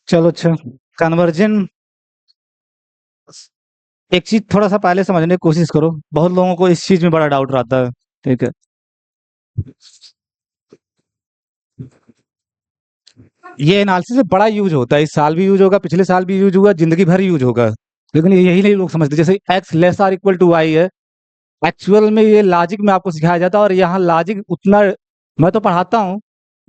चलो अच्छा। कन्वर्जन, एक चीज थोड़ा सा पहले समझने की कोशिश करो, बहुत लोगों को इस चीज में बड़ा डाउट रहता है। ठीक है, ये एनालिसिस में बड़ा यूज होता है, इस साल भी यूज होगा, पिछले साल भी यूज हुआ, जिंदगी भर यूज होगा। लेकिन यही नहीं लोग समझते, जैसे x less or equal to y है। एक्चुअल में ये लॉजिक में आपको सिखाया जाता है, और यहाँ लॉजिक उतना, मैं तो पढ़ाता हूँ,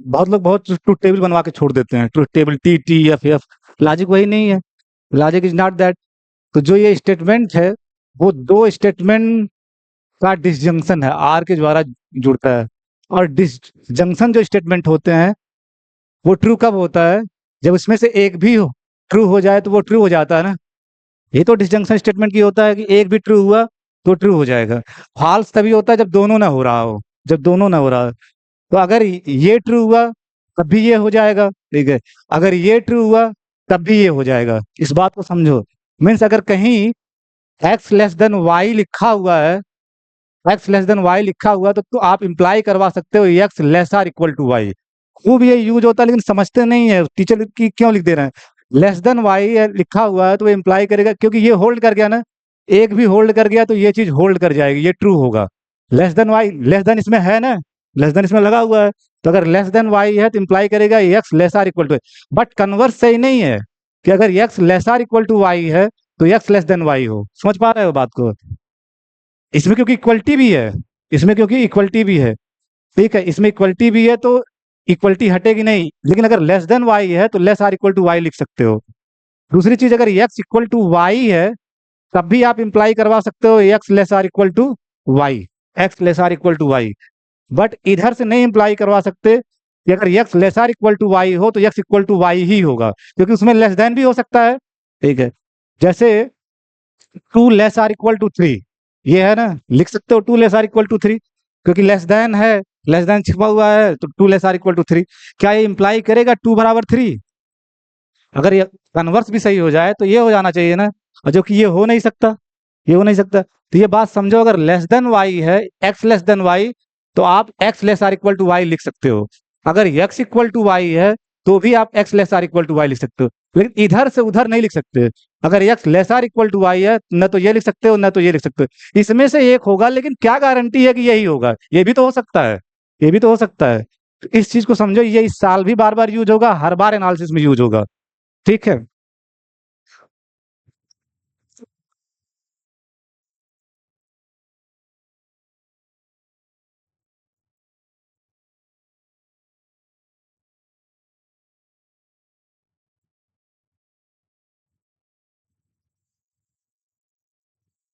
बहुत लोग बहुत ट्रुथ टेबल बनवा के छोड़ देते हैं, truth table T T F F. Logic वही नहीं है, लॉजिक इज नॉट दैट। तो जो ये स्टेटमेंट है, वो दो स्टेटमेंट का डिसजंक्शन है, आर के द्वारा जुड़ता है। और डिसजंक्शन जो स्टेटमेंट होते हैं, वो ट्रू कब होता है? जब उसमें से एक भी हो ट्रू हो जाए तो वो ट्रू हो जाता है ना। ये तो डिसजंक्शन स्टेटमेंट की होता है कि एक भी ट्रू हुआ तो ट्रू हो जाएगा। फॉल्स तभी होता है जब दोनों ना हो रहा हो, जब दोनों ना हो रहा है। तो अगर ये ट्रू हुआ तब भी ये हो जाएगा, ठीक है। अगर ये ट्रू हुआ तब भी ये हो जाएगा, इस बात को समझो। मीन्स अगर कहीं एक्स लेस देन वाई लिखा हुआ है, एक्स लेस देन वाई लिखा हुआ तो आप इंप्लाई करवा सकते हो x less or equal to y. खूब ये यूज होता है, लेकिन समझते नहीं है टीचर की क्यों लिख दे रहे हैं। लेस देन वाई लिखा हुआ है तो वो इंप्लाई करेगा, क्योंकि ये होल्ड कर गया ना, एक भी होल्ड कर गया तो ये चीज होल्ड कर जाएगी, ये ट्रू होगा। Less than y, less than इसमें है ना, लेस देन इसमें लगा हुआ है, तो अगर लेस देन वाई है तो इंप्लाई करेगा x less or equal to. But converse सही नहीं है कि अगर x less or equal to y है तो एक्स लेस देन वाई हो। समझ पा रहे हो बात को? इसमें क्योंकि इक्वलिटी भी है, इसमें क्योंकि इक्वलिटी भी है, ठीक है, इसमें इक्वलिटी भी है तो इक्वलिटी हटेगी नहीं। लेकिन अगर लेस देन वाई है तो less or equal to y लिख सकते हो। दूसरी चीज, अगर एक्स इक्वल टू वाई है तब भी आप इंप्लाई करवा सकते हो x less or equal to y, x less or equal to y. But इधर से नहीं इंप्लाई करवा सकते कि अगर x less or equal to y हो तो एक्स इक्वल टू वाई ही होगा, क्योंकि उसमें लेस देन भी हो सकता है, ठीक है। जैसे two less or equal to three, ये है ना, लिख सकते हो two less or equal to three, क्योंकि लेस देन है, लेस देन छिपा हुआ है, तो two less or equal to three. क्या ये इंप्लाई करेगा टू बराबर थ्री? अगर ये कन्वर्स भी सही हो जाए तो ये हो जाना चाहिए ना, और जो कि ये हो नहीं सकता, ये हो नहीं सकता। तो ये बात समझो, अगर लेस देन वाई है, एक्स लेस देन वाई, तो आप x less or equal to y लिख सकते हो। अगर एक्स इक्वल टू वाई है तो भी आप x less or equal to y लिख सकते हो, लेकिन इधर से उधर नहीं लिख सकते। अगर x less or equal to y है, न तो ये लिख सकते हो न तो ये लिख सकते हो, इसमें से एक होगा, लेकिन क्या गारंटी है कि यही होगा? ये भी तो हो सकता है, ये भी तो हो सकता है। तो इस चीज को समझो, ये इस साल भी बार बार यूज होगा, हर बार एनालिसिस में यूज होगा, ठीक है।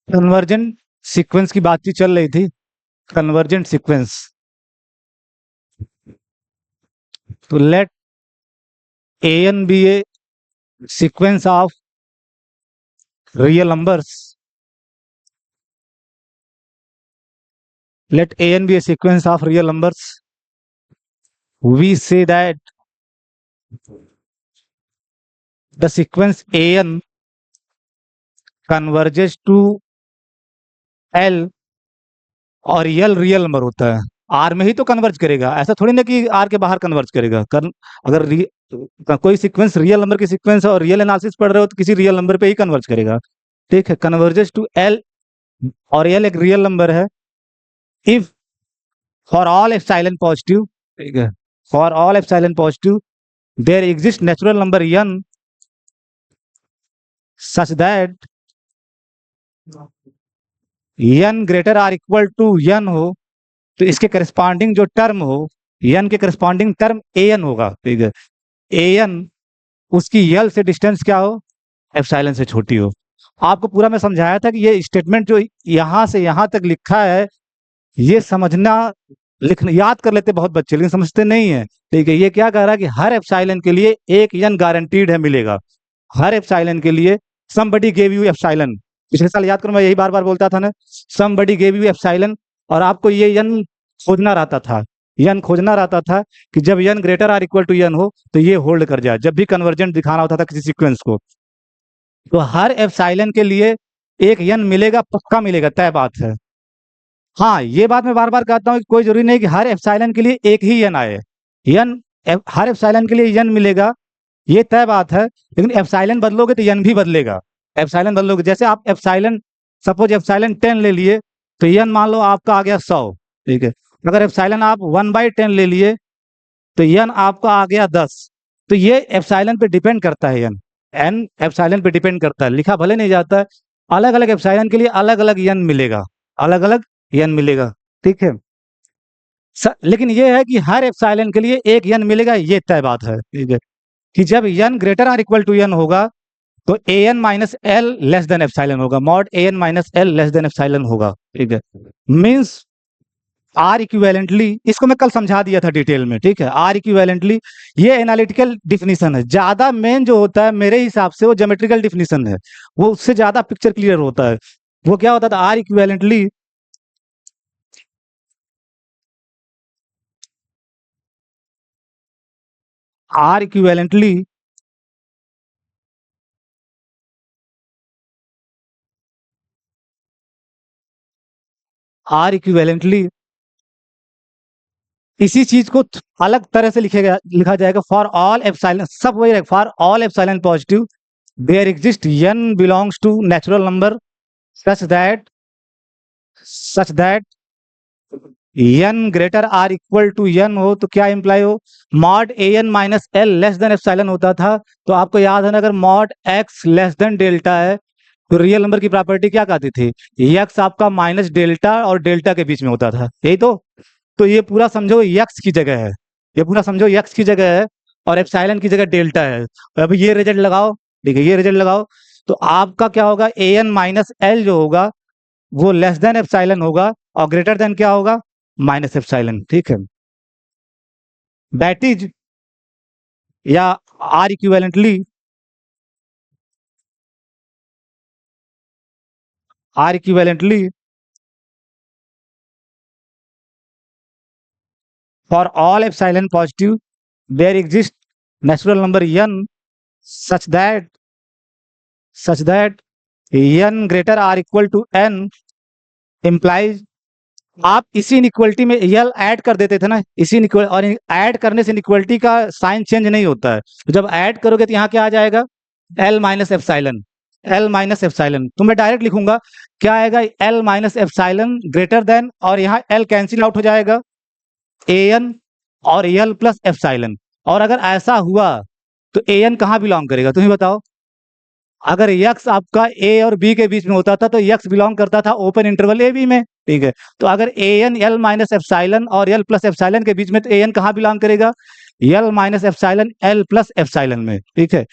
कन्वर्जेंट सीक्वेंस की बातचीत चल रही थी, कन्वर्जेंट सीक्वेंस। तो let a n be a sequence of real numbers, let an be a sequence of real numbers. We say that the sequence an converges to l, और यल रियल नंबर होता है, are में ही तो converge करेगा, ऐसा थोड़ी ना कि आर के बाहर कन्वर्ज करेगा। अगर कोई सीक्वेंस रियल नंबर की सीक्वेंस है और रियल एनालिसिस पढ़ रहे हो तो किसी रियल नंबर पे ही कन्वर्ज करेगा, ठीक है। कन्वर्जेस टू एल, और एल एक रियल नंबर है, if for all epsilon positive, ठीक है, for all epsilon positive there exist natural number n such that n greater or equal to n हो, तो इसके करस्पॉन्डिंग जो टर्म हो, n के करस्पॉन्डिंग टर्म an होगा, ठीक है। an उसकी यल से डिस्टेंस क्या हो, एप्सिलॉन से छोटी हो। आपको पूरा मैं समझाया था कि ये स्टेटमेंट जो यहां से यहां तक लिखा है, ये समझना, लिखना याद कर लेते बहुत बच्चे, लेकिन समझते नहीं है, ठीक है। ये क्या कह रहा है कि हर एप्सिलॉन के लिए एक n गारंटीड है, मिलेगा हर एप्सिलॉन के लिए। समबडी गेव यू एप्सिलॉन, पिछले साल याद करो मैं यही बार बार बोलता था ना, समबडी गेव यू एप्सिलॉन, और आपको ये n खोजना रहता था, n खोजना रहता था कि जब n greater or equal to n हो तो ये होल्ड कर जाए, जब भी कन्वर्जेंट दिखाना होता था किसी सीक्वेंस को। तो हर एप्सिलॉन के लिए एक n मिलेगा, पक्का मिलेगा, तय बात है। हाँ, ये बात मैं बार बार कहता हूँ कि कोई जरूरी नहीं कि हर एप्सिलॉन के लिए एक ही n आए, n हर एप्सिलॉन के लिए n मिलेगा, ये तय बात है। लेकिन एप्सिलॉन बदलोगे तो एन भी बदलेगा। एप्सिलॉन बदलोगे, जैसे आप एप्सिलॉन, सपोज एप्सिलॉन 10 ले लिए, तो एन मान लो आपका आ गया 100, ठीक है। अगर एप्सिलॉन आप 1/10 ले लिए, तो एन आपका आ गया 10। तो ये एप्सिलॉन पे डिपेंड करता है, एन एप्सिलॉन पे डिपेंड करता है, लिखा भले नहीं जाता है। अलग अलग एप्सिलॉन के लिए अलग अलग एन मिलेगा, अलग अलग एन मिलेगा, ठीक है। लेकिन ये है कि हर एप्सिलॉन के लिए एक एन मिलेगा, ये तय बात है, ठीक है। कि जब N greater or equal to N होगा, तो A N minus L less than epsilon होगा, mod A N minus L less than epsilon होगा, ठीक है। मीन्स आर इक्विवेलेंटली, इसको मैं कल समझा दिया था डिटेल में, ठीक है। आर इक्विवेलेंटली ये एनालिटिकल डिफिनीशन है, ज्यादा मेन जो होता है मेरे हिसाब से वो ज्योमेट्रिकल डिफिनीशन है, वो उससे ज्यादा पिक्चर क्लियर होता है। वो क्या होता था, or equivalently, or equivalently or equivalently इसी चीज को अलग तरह से लिखा जाएगा, फॉर ऑल एप्सिलॉन, सब वही रहेगा, for all epsilon positive there exist n belongs to natural number such that such that n greater or equal to n हो, तो क्या इंप्लाई हो, mod A N minus L less than epsilon होता था। तो आपको याद है ना, अगर mod x less than delta है, तो रियल नंबर की प्रॉपर्टी क्या कहती थी, x आपका माइनस डेल्टा और डेल्टा के बीच में होता था, यही तो ये पूरा समझो x की जगह है, ये पूरा समझो x की जगह है, और एप्सिलॉन की जगह डेल्टा है। अब ये रिजल्ट लगाओ, ठीक है, ये रिजल्ट लगाओ, तो आपका क्या होगा, ए एन माइनस एल जो होगा वो लेस देन एप्सिलॉन होगा, और ग्रेटर देन क्या होगा, माइनस एप्सिलॉन, ठीक है। दैट इज, या or equivalently, or equivalently for all epsilon positive there exist natural number n such that n greater or equal to n implies, आप इसी inequality में यल ऐड कर देते थे ना, इसी इनइक्वल, और ऐड करने से इनइक्वलिटी का साइन चेंज नहीं होता है, तो जब ऐड करोगे तो यहाँ क्या आ जाएगा, L minus epsilon, L minus epsilon, तो मैं डायरेक्ट लिखूंगा क्या आएगा, L minus epsilon greater than, और यहाँ एल कैंसिल आउट हो जाएगा, ए एन और एल प्लस एप्सिलॉन। और अगर ऐसा हुआ तो ए एन कहाँ बिलोंग करेगा, तुम्हें बताओ। अगर यक्स आपका ए और बी के बीच में होता था, तो यक्स बिलोंग करता था ओपन इंटरवल ए बी में, ठीक है। तो अगर ए एन एल माइनस एप्सिलॉन और एल प्लस एप्सिलॉन के बीच में, तो ए एन कहाँ बिलोंग करेगा, L minus epsilon L plus epsilon में, ठीक है।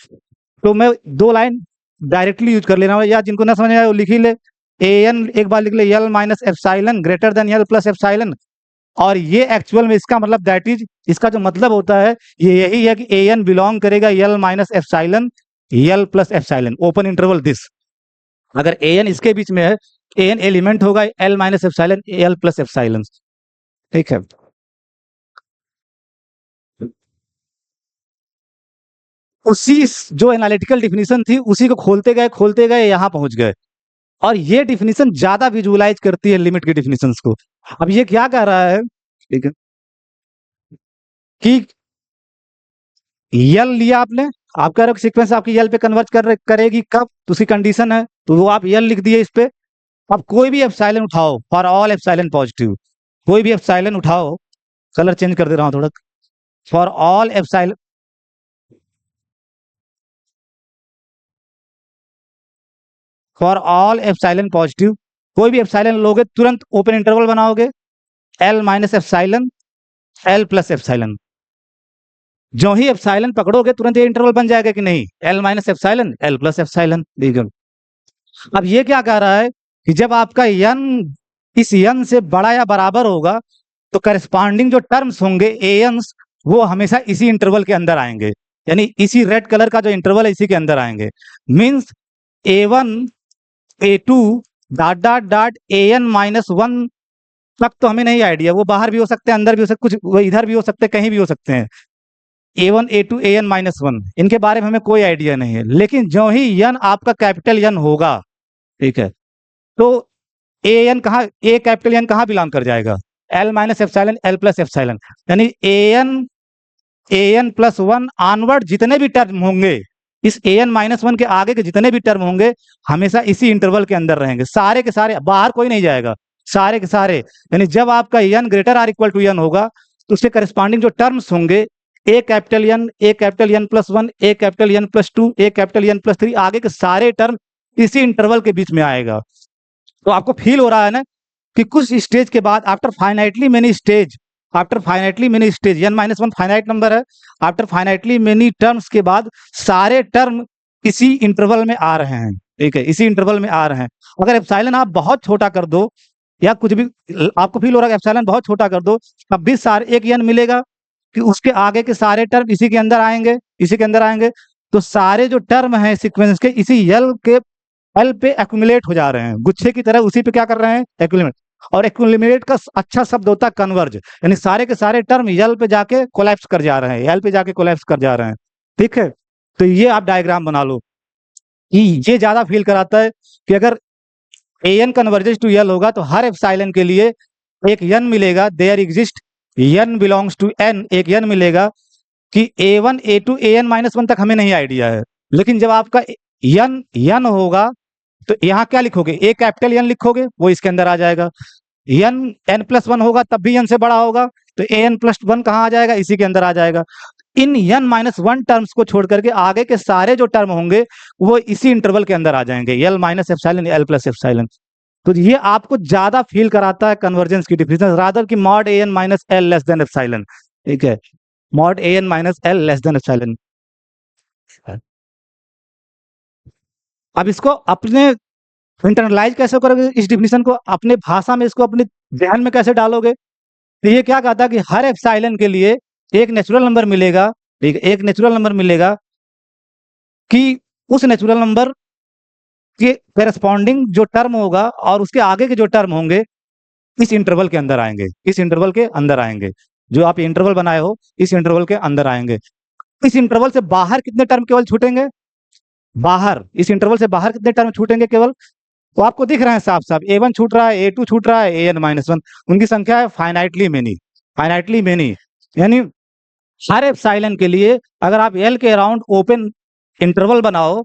तो मैं दो लाइन डायरेक्टली यूज कर लेना, या जिनको ना समझ में आए वो लिख ही ले, ए एन एक बार लिख ले, L minus epsilon greater than L plus epsilon. और ये एक्चुअल में इसका मतलब, दैट इज, इसका जो मतलब होता है ये यही है कि ए एन बिलोंग करेगा L minus epsilon L plus epsilon, open interval this. अगर ए एन इसके बीच में है, ए एन एलिमेंट होगा L minus epsilon L plus epsilon, ठीक है। उसी जो एनालिटिकल डिफिनीशन थी उसी को खोलते गए यहां पहुंच गए, और ये डिफिनीशन ज्यादा विजुअलाइज करती है लिमिट के डिफिनीशंस को। अब ये क्या कह रहा है, ठीक है, कि यल लिया आपने, आप कह रहे हो सीक्वेंस आपकी यल पे कन्वर्ट करेगी कब, तो उसकी कंडीशन है, तो वो आप यल लिख दिए इस पे। अब कोई भी एप्सिलॉन उठाओ, फॉर ऑल एप्सिलॉन पॉजिटिव, कोई भी एप्सिलॉन उठाओ, कलर चेंज कर दे रहा हूं थोड़ा, for all epsilon, for all epsilon positive, कोई भी एप्सिलॉन लोगे तुरंत ओपन इंटरवल बनाओगे, L minus epsilon L plus epsilon. जो ही एप्सिलॉन पकड़ोगे तुरंत ये इंटरवल बन जाएगा कि नहीं, L minus epsilon L plus epsilon, ठीक है। अब ये क्या कह रहा है कि जब आपका यन इस यन से बड़ा या बराबर होगा, तो करस्पॉन्डिंग जो टर्म्स होंगे एएन्स, वो हमेशा इसी इंटरवल के अंदर आएंगे, यानी इसी रेड कलर का जो इंटरवल है इसी के अंदर आएंगे। Means A1 A2 dot dot dot an-1 तक तो हमें नहीं आइडिया, वो बाहर भी हो सकते हैं अंदर भी हो सकते, कुछ वो इधर भी हो सकते हैं कहीं भी हो सकते हैं। ए1 ए2 an-1 इनके बारे में हमें कोई आइडिया नहीं है, लेकिन जो ही यन आपका कैपिटल यन होगा, ठीक है, तो ए एन कहाँ, ए कैपिटल एन कहाँ बिलोंग कर जाएगा, L minus epsilon L plus epsilon, यानी ए एन an+1 ऑनवर्ड जितने भी टर्म होंगे, इस an-1 के आगे के जितने भी टर्म होंगे हमेशा इसी इंटरवल के अंदर रहेंगे, सारे के सारे, बाहर कोई नहीं जाएगा, सारे के सारे। यानी जब आपका n greater or equal to n होगा तो उसके करस्पॉन्डिंग जो टर्म्स होंगे a capital N+1, a capital N+2, a capital N+3, आगे के सारे टर्म इसी इंटरवल के बीच में आएगा। तो आपको फील हो रहा है ना कि कुछ स्टेज के बाद after finitely many stage n-1 finite number है, आफ्टर फाइनाइटली मेनी टर्म्स के बाद सारे टर्म इसी इंटरवल में आ रहे हैं, ठीक है, इसी इंटरवल में आ रहे हैं। अगर एप्सिलॉन आप बहुत छोटा कर दो या कुछ भी आपको फील हो रहा है एप्सिलॉन बहुत छोटा कर दो, तब भी सारे एक n मिलेगा कि उसके आगे के सारे टर्म इसी के अंदर आएंगे, इसी के अंदर आएंगे। तो सारे जो टर्म हैं सीक्वेंस के इसी एल पे एक्यूमुलेट हो जा रहे हैं, गुच्छे की तरह उसी पे क्या कर रहे हैं, एक्यूमुलेट। और एक्यूमुलेट का अच्छा शब्द होता है कन्वर्ज, यानी सारे के सारे टर्म एल पे जाके कोलैप्स कर जा रहे हैं, एल पे जाके कोलैप्स कर जा रहे हैं, ठीक है। तो ये आप डायग्राम बना लो कि ये ज्यादा फील कराता है कि अगर an कन्वर्जेस टू एल होगा तो हर एप्सिलॉन के लिए एक n मिलेगा, there exist n belongs to n, एक n मिलेगा कि a1 a2 an-1 तक हमें नहीं आइडिया है, लेकिन जब आपका n होगा तो यहाँ क्या लिखोगे, ए कैपिटल N लिखोगे, वो इसके अंदर आ जाएगा। n+1 होगा तब भी n से बड़ा होगा तो an+1 कहाँ आ जाएगा, इसी के अंदर आ जाएगा। इन n-1 टर्म्स को छोड़ करके आगे के सारे जो टर्म होंगे वो इसी इंटरवल के अंदर आ जाएंगे, l-ε l+ε। तो ये आपको ज्यादा फील कराता है कन्वर्जेंस की डिफिनेशन रादर कि mod an-l less than epsilon, ठीक है, mod an-l less than epsilon. अब इसको अपने इंटरनलाइज कैसे करोगे, इस डिफिनेशन को अपने भाषा में, इसको अपने ध्यान में कैसे डालोगे। तो ये क्या कहता है कि हर एप्सिलॉन के लिए एक नेचुरल नंबर मिलेगा, ठीक है, एक नेचुरल नंबर मिलेगा कि उस नेचुरल नंबर के करस्पॉन्डिंग जो टर्म होगा और उसके आगे के जो टर्म होंगे इस इंटरवल के अंदर आएंगे, इस इंटरवल के अंदर आएंगे, जो आप इंटरवल बनाए हो इस इंटरवल के अंदर आएंगे। इस इंटरवल से बाहर कितने टर्म केवल छूटेंगे, बाहर, इस इंटरवल से बाहर कितने टर्म छूटेंगे केवल, तो आपको दिख रहे हैं साफ साफ, a1 छूट रहा है, a2 छूट रहा है, an-1, उनकी संख्या है फाइनाइटली मेनी। यानी हर एप्सिलॉन के लिए अगर आप l के अराउंड ओपन इंटरवल बनाओ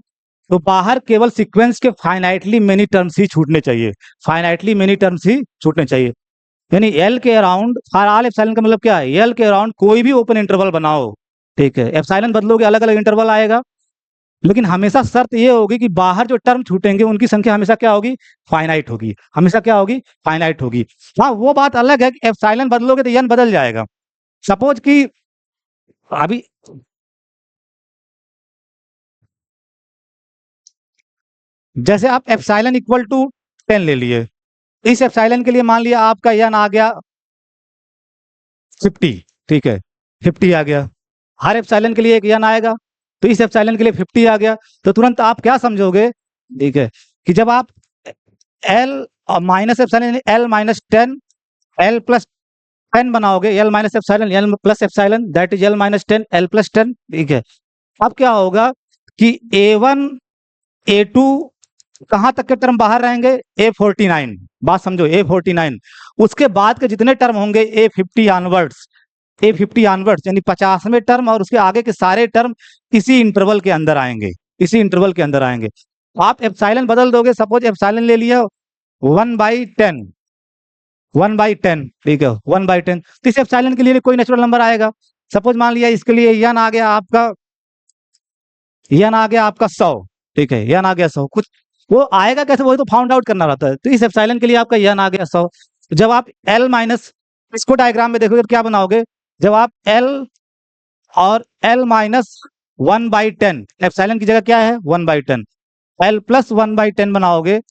तो बाहर केवल सीक्वेंस के फाइनाइटली मेनी टर्म्स ही छूटने चाहिए, फाइनाइटली मेनी टर्म्स ही छूटने चाहिए। यानी l के अराउंड, फॉर ऑल एप्सिलॉन का मतलब क्या है, l के अराउंड कोई भी ओपन इंटरवल बनाओ, ठीक है, एप्सिलॉन बदलोगे अलग अलग इंटरवल आएगा, लेकिन हमेशा शर्त ये होगी कि बाहर जो टर्म छूटेंगे उनकी संख्या हमेशा क्या होगी, फाइनाइट होगी, हमेशा क्या होगी, फाइनाइट होगी। हाँ, वो बात अलग है कि एप्सिलॉन बदलोगे तो n बदल जाएगा। सपोज कि अभी जैसे आप एप्सिलॉन इक्वल टू 10 ले लिए, इस एप्सिलॉन के लिए मान लिया आपका n आ गया 50, ठीक है, 50 आ गया, हर एप्सिलॉन के लिए एक n आएगा, तो इस एप्सिलॉन के लिए 50 आ गया। तो तुरंत आप क्या समझोगे, ठीक है, कि जब आप l minus epsilon l-10 l+10 बनाओगे, l-ε l+ε that is l-10 l+10, ठीक है। अब क्या होगा कि a1 a2 कहां तक के टर्म बाहर रहेंगे, a49, बात समझो, a49, उसके बाद के जितने टर्म होंगे a50 ऑनवर्ड्स यानी 50वें टर्म और उसके आगे के सारे टर्म इसी इंटरवल के अंदर आएंगे, इसी इंटरवल के अंदर आएंगे। आप एप्सिलॉन बदल दोगे, सपोज एप्सिलॉन ले लिया 1/10, ठीक है, 1/10, तो इस एप्सिलॉन के लिए कोई नेचुरल नंबर आएगा। सपोज मान लिया इसके लिए n आ गया आपका 100, ठीक है, n आ गया 100, कुछ वो आएगा कैसे, वही तो फाउंड आउट करना रहता है। तो इस एप्सिलॉन के लिए आपका n आ गया 100, जब आप l माइनस, इसको डायग्राम में देखोगे क्या बनाओगे, जब आप l और l-1/10, एप्सिलॉन की जगह क्या है 1/10, l+1/10 बनाओगे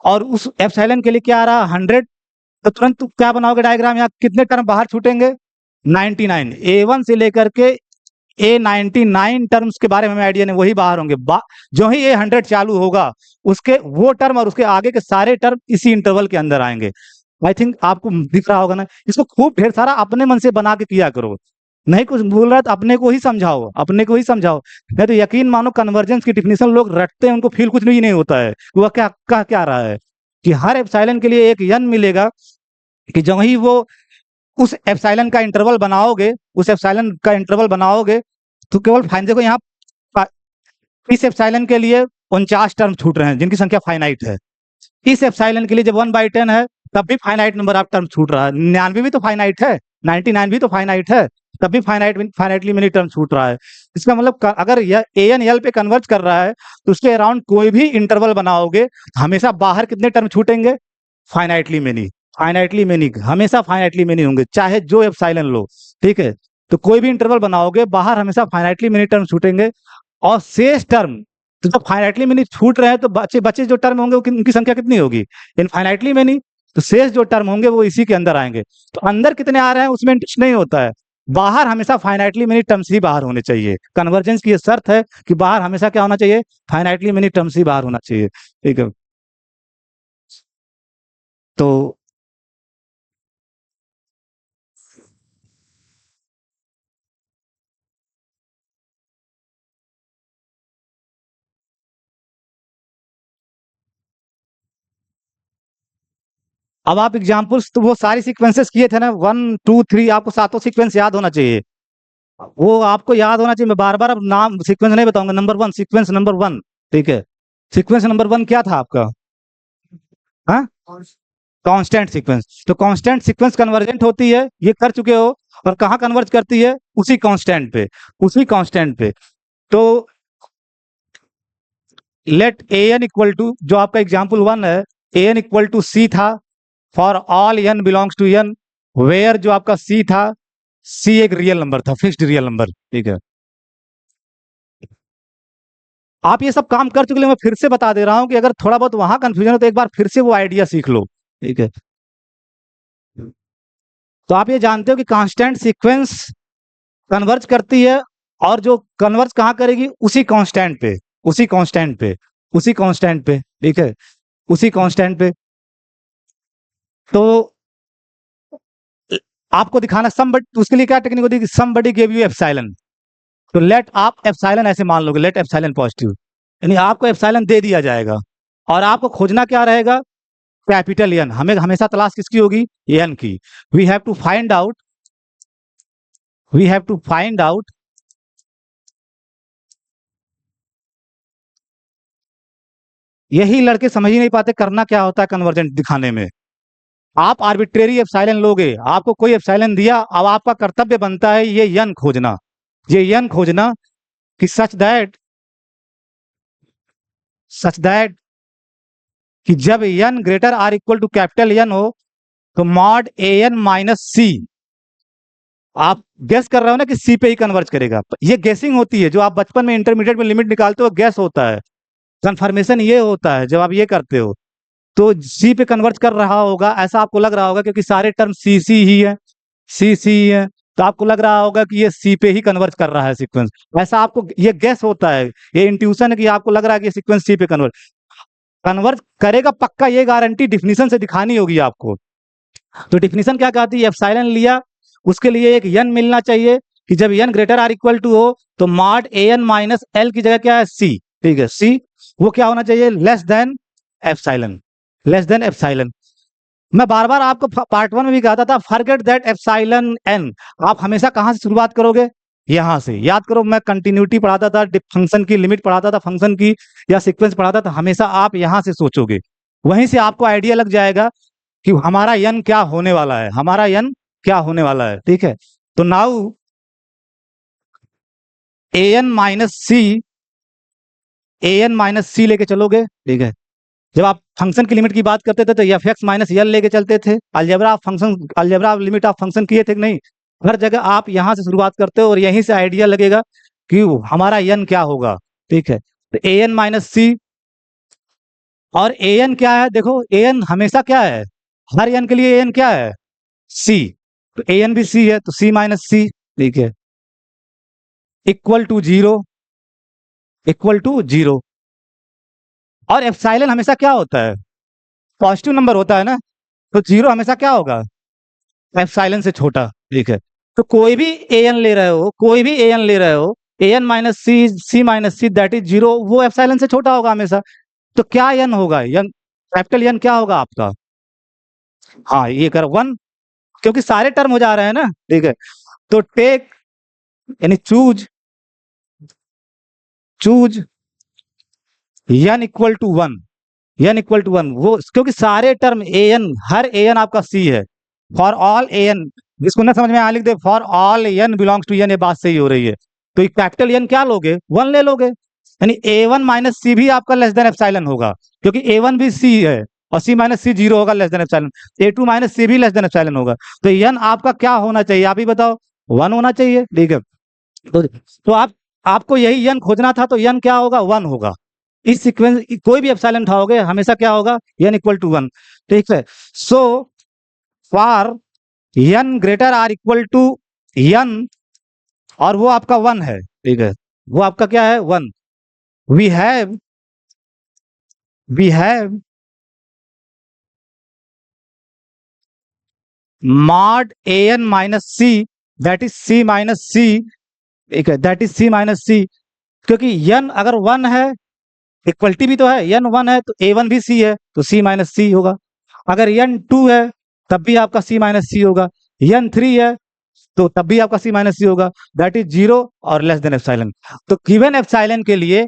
और उस एप्सिलॉन के लिए क्या आ रहा है 100, तो तुरंत क्या बनाओगे डायग्राम, यहाँ कितने टर्म बाहर छूटेंगे, 99, a1 से लेकर के a99 टर्म्स के बारे में आइडिया नहीं, वही बाहर होंगे। जो ही a100 चालू होगा उसके वो टर्म और उसके आगे के सारे टर्म इसी इंटरवल के अंदर आएंगे। आई थिंक आपको दिख रहा होगा ना, इसको खूब ढेर सारा अपने मन से बना के किया करो, नहीं कुछ भूल रहा तो अपने को ही समझाओ, अपने को ही समझाओ। नहीं तो यकीन मानो कन्वर्जेंस की डिफिनेशन लोग रटते हैं, उनको फील कुछ नहीं होता है वह क्या कह क्या रहा है, कि हर एप्सिलॉन के लिए एक n मिलेगा कि जब ही वो उस एप्सिलॉन का इंटरवल बनाओगे, उस एप्सिलॉन का इंटरवल बनाओगे तो केवल फाइन देखो यहाँ इस एप्सिलॉन के लिए 49 टर्म छूट रहे हैं जिनकी संख्या फाइनाइट है। इस एप्सिलॉन के लिए जब 1/10 है तब भी फाइनाइट नंबर ऑफ टर्म छूट रहा है। 99 भी तो फाइनाइट है, 99 भी तो फाइनाइट है, तब भी फाइनाइटली मेनी टर्म छूट रहा है। इसका मतलब अगर यह एन एल पे कन्वर्ज कर रहा है तो उसके अराउंड कोई भी इंटरवल बनाओगे हमेशा बाहर कितने टर्म छूटेंगे? फाइनाइटली मेनी, फाइनाइटली मेनी, हमेशा फाइनाइटली मेनी होंगे चाहे जो एप्सिलॉन लो, ठीक है। तो कोई भी इंटरवल बनाओगे बाहर हमेशा फाइनाइटली मेनी टर्म छूटेंगे। और शेष टर्म तो जब फाइनाइटली मेनी छूट रहे हैं तो बचे बचे जो टर्म होंगे उनकी संख्या कितनी होगी? Infinitely many. तो शेष जो टर्म होंगे वो इसी के अंदर आएंगे। तो अंदर कितने आ रहे हैं उसमें इंटरेस्ट नहीं होता है, बाहर हमेशा फाइनाइटली मेनी टर्म्स ही बाहर होने चाहिए। कन्वर्जेंस की ये शर्त है कि बाहर हमेशा क्या होना चाहिए? फाइनाइटली मेनी टर्म्स ही बाहर होना चाहिए, ठीक है। तो अब आप एग्जाम्पल्स तो वो सारी सीक्वेंसेस किए थे ना, 1 2 3, आपको सातों सीक्वेंस याद होना चाहिए। वो आपको याद होना चाहिए। मैं बार बार अब नाम सीक्वेंस नहीं बताऊंगा। नंबर 1, सीक्वेंस नंबर 1, ठीक है। सीक्वेंस नंबर 1 क्या था आपका? हाँ, कांस्टेंट सीक्वेंस। तो कांस्टेंट सीक्वेंस कन्वर्जेंट होती है, ये कर चुके हो। और कहाँ कन्वर्ज करती है? उसी कांस्टेंट पे, उसी कांस्टेंट पे। तो let a n equal to, जो आपका एग्जाम्पल 1 है, ए एन इक्वल टू सी था for all N belongs to N, where जो आपका सी था, सी एक रियल नंबर था, फिक्स्ड रियल नंबर, ठीक है। आप ये सब काम कर चुके हैं, मैं फिर से बता दे रहा हूं कि अगर थोड़ा बहुत वहां कंफ्यूजन हो तो एक बार फिर से वो आइडिया सीख लो, ठीक है। तो आप ये जानते हो कि कांस्टेंट सीक्वेंस कन्वर्ज करती है, और जो कन्वर्ज कहाँ करेगी? उसी कांस्टेंट पे, उसी कांस्टेंट पे, उसी कांस्टेंट पे, ठीक है, उसी कांस्टेंट पे। तो आपको दिखाना उसके लिए क्या टेक्निक होती है कि समबडी गिव यू एप्सिलॉन, तो लेट आप एप्सिलॉन ऐसे मान लोगे, लेट एप्सिलॉन पॉजिटिव, यानी आपको एप्सिलॉन दे दिया जाएगा और आपको खोजना क्या रहेगा? Capital n. हमें हमेशा तलाश किसकी होगी? एन की। We have to find out, we have to find out यही लड़के समझ ही नहीं पाते करना क्या होता है कन्वर्जेंट दिखाने में। आप आर्बिट्रेरी एप्सिलॉन लोगे, आपको कोई एप्सिलॉन दिया, अब आपका कर्तव्य बनता है ये एन खोजना, ये एन खोजना कि सच दैट कि जब N greater or equal to capital n हो तो mod A N minus c, आप गैस कर रहे हो ना कि सी पे ही कन्वर्ज करेगा। ये गैसिंग होती है, जो आप बचपन में इंटरमीडिएट में लिमिट निकालते हो गैस होता है। कन्फर्मेशन ये होता है जब आप ये करते हो। तो सी पे कन्वर्ट कर रहा होगा ऐसा आपको लग रहा होगा क्योंकि सारे टर्म सी सी ही है, सी सी ही है, तो आपको लग रहा होगा कि ये सी पे ही कन्वर्ट कर रहा है सीक्वेंस। ऐसा आपको ये गैस होता है, ये इंट्यूशन है कि आपको लग रहा है कि ये सीक्वेंस सी पे कन्वर्ट कन्वर्ट करेगा पक्का, ये गारंटी डिफिनीशन से दिखानी होगी आपको। तो डिफिनीशन क्या कहती है? एप्सिलॉन लिया, उसके लिए एक एन मिलना चाहिए कि जब N greater or equal to हो तो mod A N minus l की जगह क्या है? सी, ठीक है, सी। वो क्या होना चाहिए? Less than epsilon, less than epsilon. मैं बार बार आपको पार्ट 1 में भी कहता था फॉरगेट दैट एप्सिलॉन एन। आप हमेशा कहां से शुरुआत करोगे? यहां से। याद करो, मैं कंटिन्यूटी पढ़ाता था, फंक्शन की लिमिट पढ़ाता था, फंक्शन की या सीक्वेंस पढ़ाता था, हमेशा आप यहां से सोचोगे, वहीं से आपको आइडिया लग जाएगा कि हमारा एन क्या होने वाला है, हमारा एन क्या होने वाला है, ठीक है। तो now A N minus C, A N minus सी लेके चलोगे, ठीक है। जब आप फंक्शन की लिमिट की बात करते थे तो एफ एक्स माइनस एल लेके चलते थे। Algebra function, algebra limit of function किए थे कि नहीं? हर जगह आप यहां से शुरुआत करते हो और यहीं से आइडिया लगेगा कि हमारा एन क्या होगा, ठीक है। तो ए एन माइनस सी, और ए एन क्या है? देखो ए एन हमेशा क्या है? हर एन के लिए ए एन क्या है? सी। तो ए एन भी सी है, तो सी माइनस सी, ठीक है, equal to zero, equal to zero. और एप्सिलॉन हमेशा क्या होता है? पॉजिटिव नंबर होता है ना, तो जीरो हमेशा क्या होगा? एप्सिलॉन से छोटा, ठीक है। तो कोई भी ए एन ले रहे हो, कोई भी ए एन ले रहे हो, A N minus C, C minus C that is zero, वो एप्सिलॉन से छोटा होगा हमेशा। तो क्या एन होगा? एन कैपिटल एन क्या होगा आपका? हाँ, ये कर 1, क्योंकि सारे टर्म हो जा रहे हैं ना, ठीक है। तो टेक यानी choose choose n equal to one, n equal to one, वो क्योंकि सारे टर्म ए एन, हर ए एन आपका सी है। फॉर ऑल ए एन, जिसको ना समझ में आ लिख दे, for all N belongs to N, ये बात सही हो रही है। तो एक कैपिटल एन क्या लोगे, वन ले लोगे, यानी ए वन माइनस सी भी आपका लेस देन एप्सिलॉन होगा, क्योंकि ए वन भी सी है और सी माइनस सी जीरो होगा, less than epsilon. A two minus C भी लेस देन एप्सिलॉन होगा। तो एन आपका क्या होना चाहिए, आप ही बताओ, वन होना चाहिए, ठीक है। तो आप, आपको यही एन खोजना था, तो एन क्या होगा, वन होगा। इस सीक्वेंस कोई भी एप्सिलॉन उठाओगे हमेशा क्या होगा, एन इक्वल टू वन, ठीक है। So for n greater or equal to n, और वो आपका वन है, ठीक है, वो आपका क्या है, one. We have we have mod A N minus C, that is C minus सी, ठीक है, that is C minus C. क्योंकि एन अगर वन है, इक्वलिटी भी तो है, एन वन है तो ए वन भी सी है, तो सी माइनस सी होगा। अगर एन टू है तब भी आपका सी माइनस सी होगा, एन थ्री है तो तब भी आपका सी माइनस सी होगा, दैट इज जीरो और लेस देन एप्सिलॉन। तो गिवन एप्सिलॉन के लिए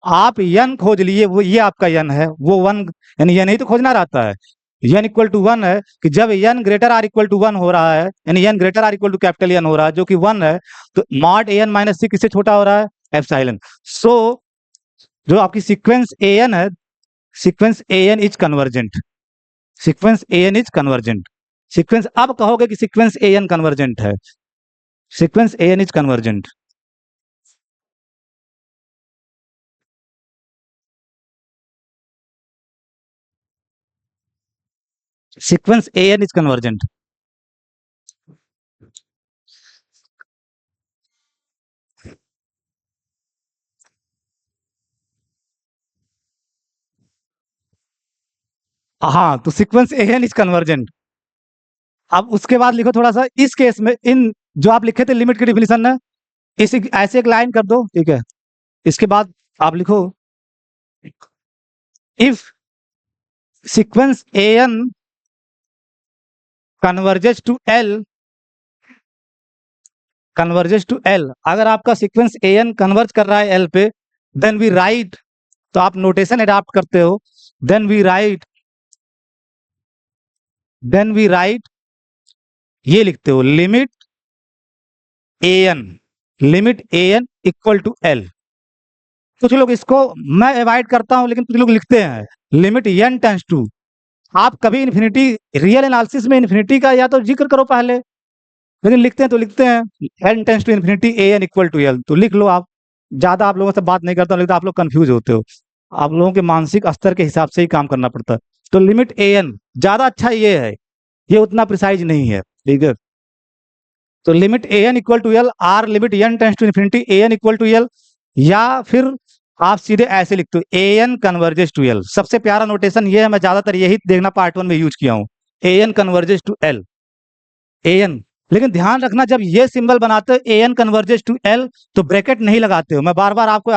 आप एन खोज लिए, वो ये आपका एन है, वो वन, यानी एन ही तो खोजना रहता है। एन इक्वल टू वन है कि जब N greater or equal to one हो रहा है, यानी n greater or equal to capital n हो रहा है जो कि वन है, तो mod A N minus c किससे छोटा हो रहा है, एप्सिलॉन। सो जो आपकी सीक्वेंस ए एन है, sequence a n is convergent, sequence a n is convergent. Sequence, अब कहोगे कि सीक्वेंस ए एन कन्वर्जेंट है, sequence a n is convergent. Sequence a n is convergent. हाँ, तो sequence a n is convergent. अब उसके बाद लिखो थोड़ा सा, इस केस में इन जो आप लिखे थे लिमिट की डिफिनेशन है, इस ऐसे एक लाइन कर दो, ठीक है। इसके बाद आप लिखो, if sequence a N converges to l, converges to l, अगर आपका सीक्वेंस ए एन कन्वर्ज कर रहा है एल पे, देन वी राइट, तो आप नोटेशन अडॉप्ट करते हो, then we write, then we write, ये लिखते हो, limit a n, limit a n equal to l. कुछ लोग इसको, मैं अवॉइड करता हूं, लेकिन कुछ लोग लिखते हैं लिमिट एन टेंस टू। आप कभी इन्फिनिटी, रियल एनालिसिस में इन्फिनिटी का या तो जिक्र करो पहले, लेकिन लिखते हैं तो लिखते हैं n tends to infinity a n equal to L, तो लिख लो आप। ज्यादा आप लोगों से बात नहीं करता हूं, लेकिन आप लोग कंफ्यूज होते हो, आप लोगों के मानसिक स्तर के हिसाब से ही काम करना पड़ता है। तो लिमिट ए एन ज्यादा अच्छा ये है, ये उतना प्रिसाइज नहीं है, ठीक है। तो limit a n equal to l, or limit n tends to infinity a n equal to l, या फिर आप सीधे ऐसे लिखते हो, A N converges to l. सबसे प्यारा नोटेशन ये है, मैं ज्यादातर यही देखना पार्ट वन में यूज किया हूँ, A N converges to L, A N. लेकिन ध्यान रखना, जब ये सिंबल बनाते हो A N converges to L, तो ब्रैकेट नहीं लगाते हो। मैं बार बार आपको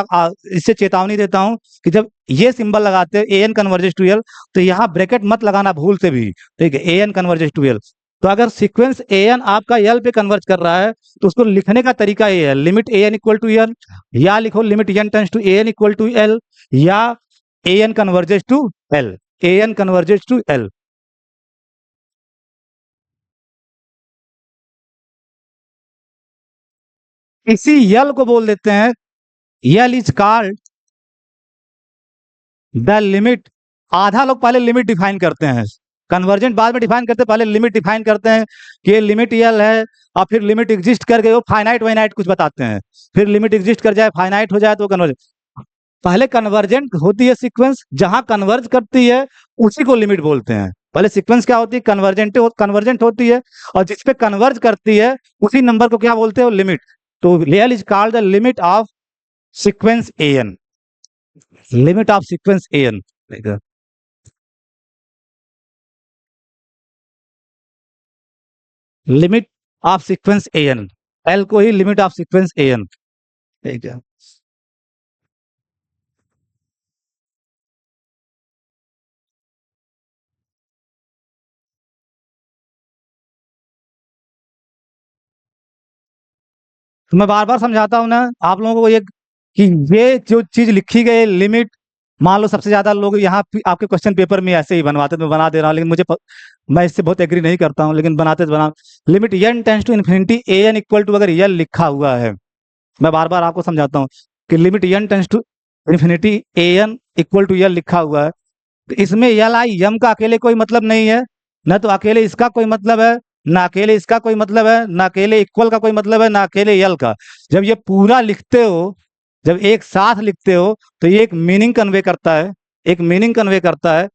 इससे चेतावनी देता हूं कि जब ये सिंबल लगाते हो A N converges to L, तो यहाँ ब्रैकेट मत लगाना भूल से भी, ठीक है, A N converges to L. तो अगर सीक्वेंस ए एन आपका एल पे कन्वर्ज कर रहा है, तो उसको लिखने का तरीका ये है, limit a n equal to l, या लिखो limit n tends to a n equal to l, या a N converges to L, A N converges to l. इसी यल को बोल देते हैं, l is called the limit. आधा लोग पहले लिमिट डिफाइन करते हैं, कन्वर्जेंट बाद में डिफाइन करते हैं, पहले लिमिट डिफाइन करते हैं कि ये लिमिट यल है, और फिर लिमिट एग्जिस्ट करके वो फाइनाइट वाइनाइट कुछ बताते हैं, फिर लिमिट एग्जिस्ट कर जाए, फाइनाइट हो जाए तो कन्वर्जेंट। पहले कन्वर्जेंट होती है सीक्वेंस, जहां कन्वर्ज करती है उसी को लिमिट बोलते हैं। पहले सीक्वेंस क्या होती है, कन्वर्जेंट होती है, और जिसपे कन्वर्ज करती है उसी नंबर को क्या बोलते हैं, लिमिट। तो l is called the limit of sequence a n, limit of sequence a n, limit of sequence a n, l को ही limit of sequence a n, ठीक है। तो मैं बार बार समझाता हूँ ना आप लोगों को, ये कि ये जो चीज लिखी गई लिमिट, मान लो सबसे ज्यादा लोग यहाँ आपके क्वेश्चन पेपर में ऐसे ही बनवाते, तो मैं बना दे रहा हूँ, लेकिन मैं इससे बहुत एग्री नहीं करता हूँ, लेकिन बनाते तो बना। Limit n tends to infinity a n equal to, अगर एल लिखा हुआ है, मैं बार बार आपको समझाता हूँ कि limit n tends to infinity a n equal to l लिखा हुआ है, तो इसमें एल आई एम का अकेले कोई मतलब नहीं है, न तो अकेले इसका कोई मतलब है, ना अकेले इसका कोई मतलब है, ना अकेले इक्वल का कोई मतलब है, ना अकेले यल का। जब ये पूरा लिखते हो, जब एक साथ लिखते हो, तो ये एक मीनिंग कन्वे करता है, एक मीनिंग कन्वे करता है।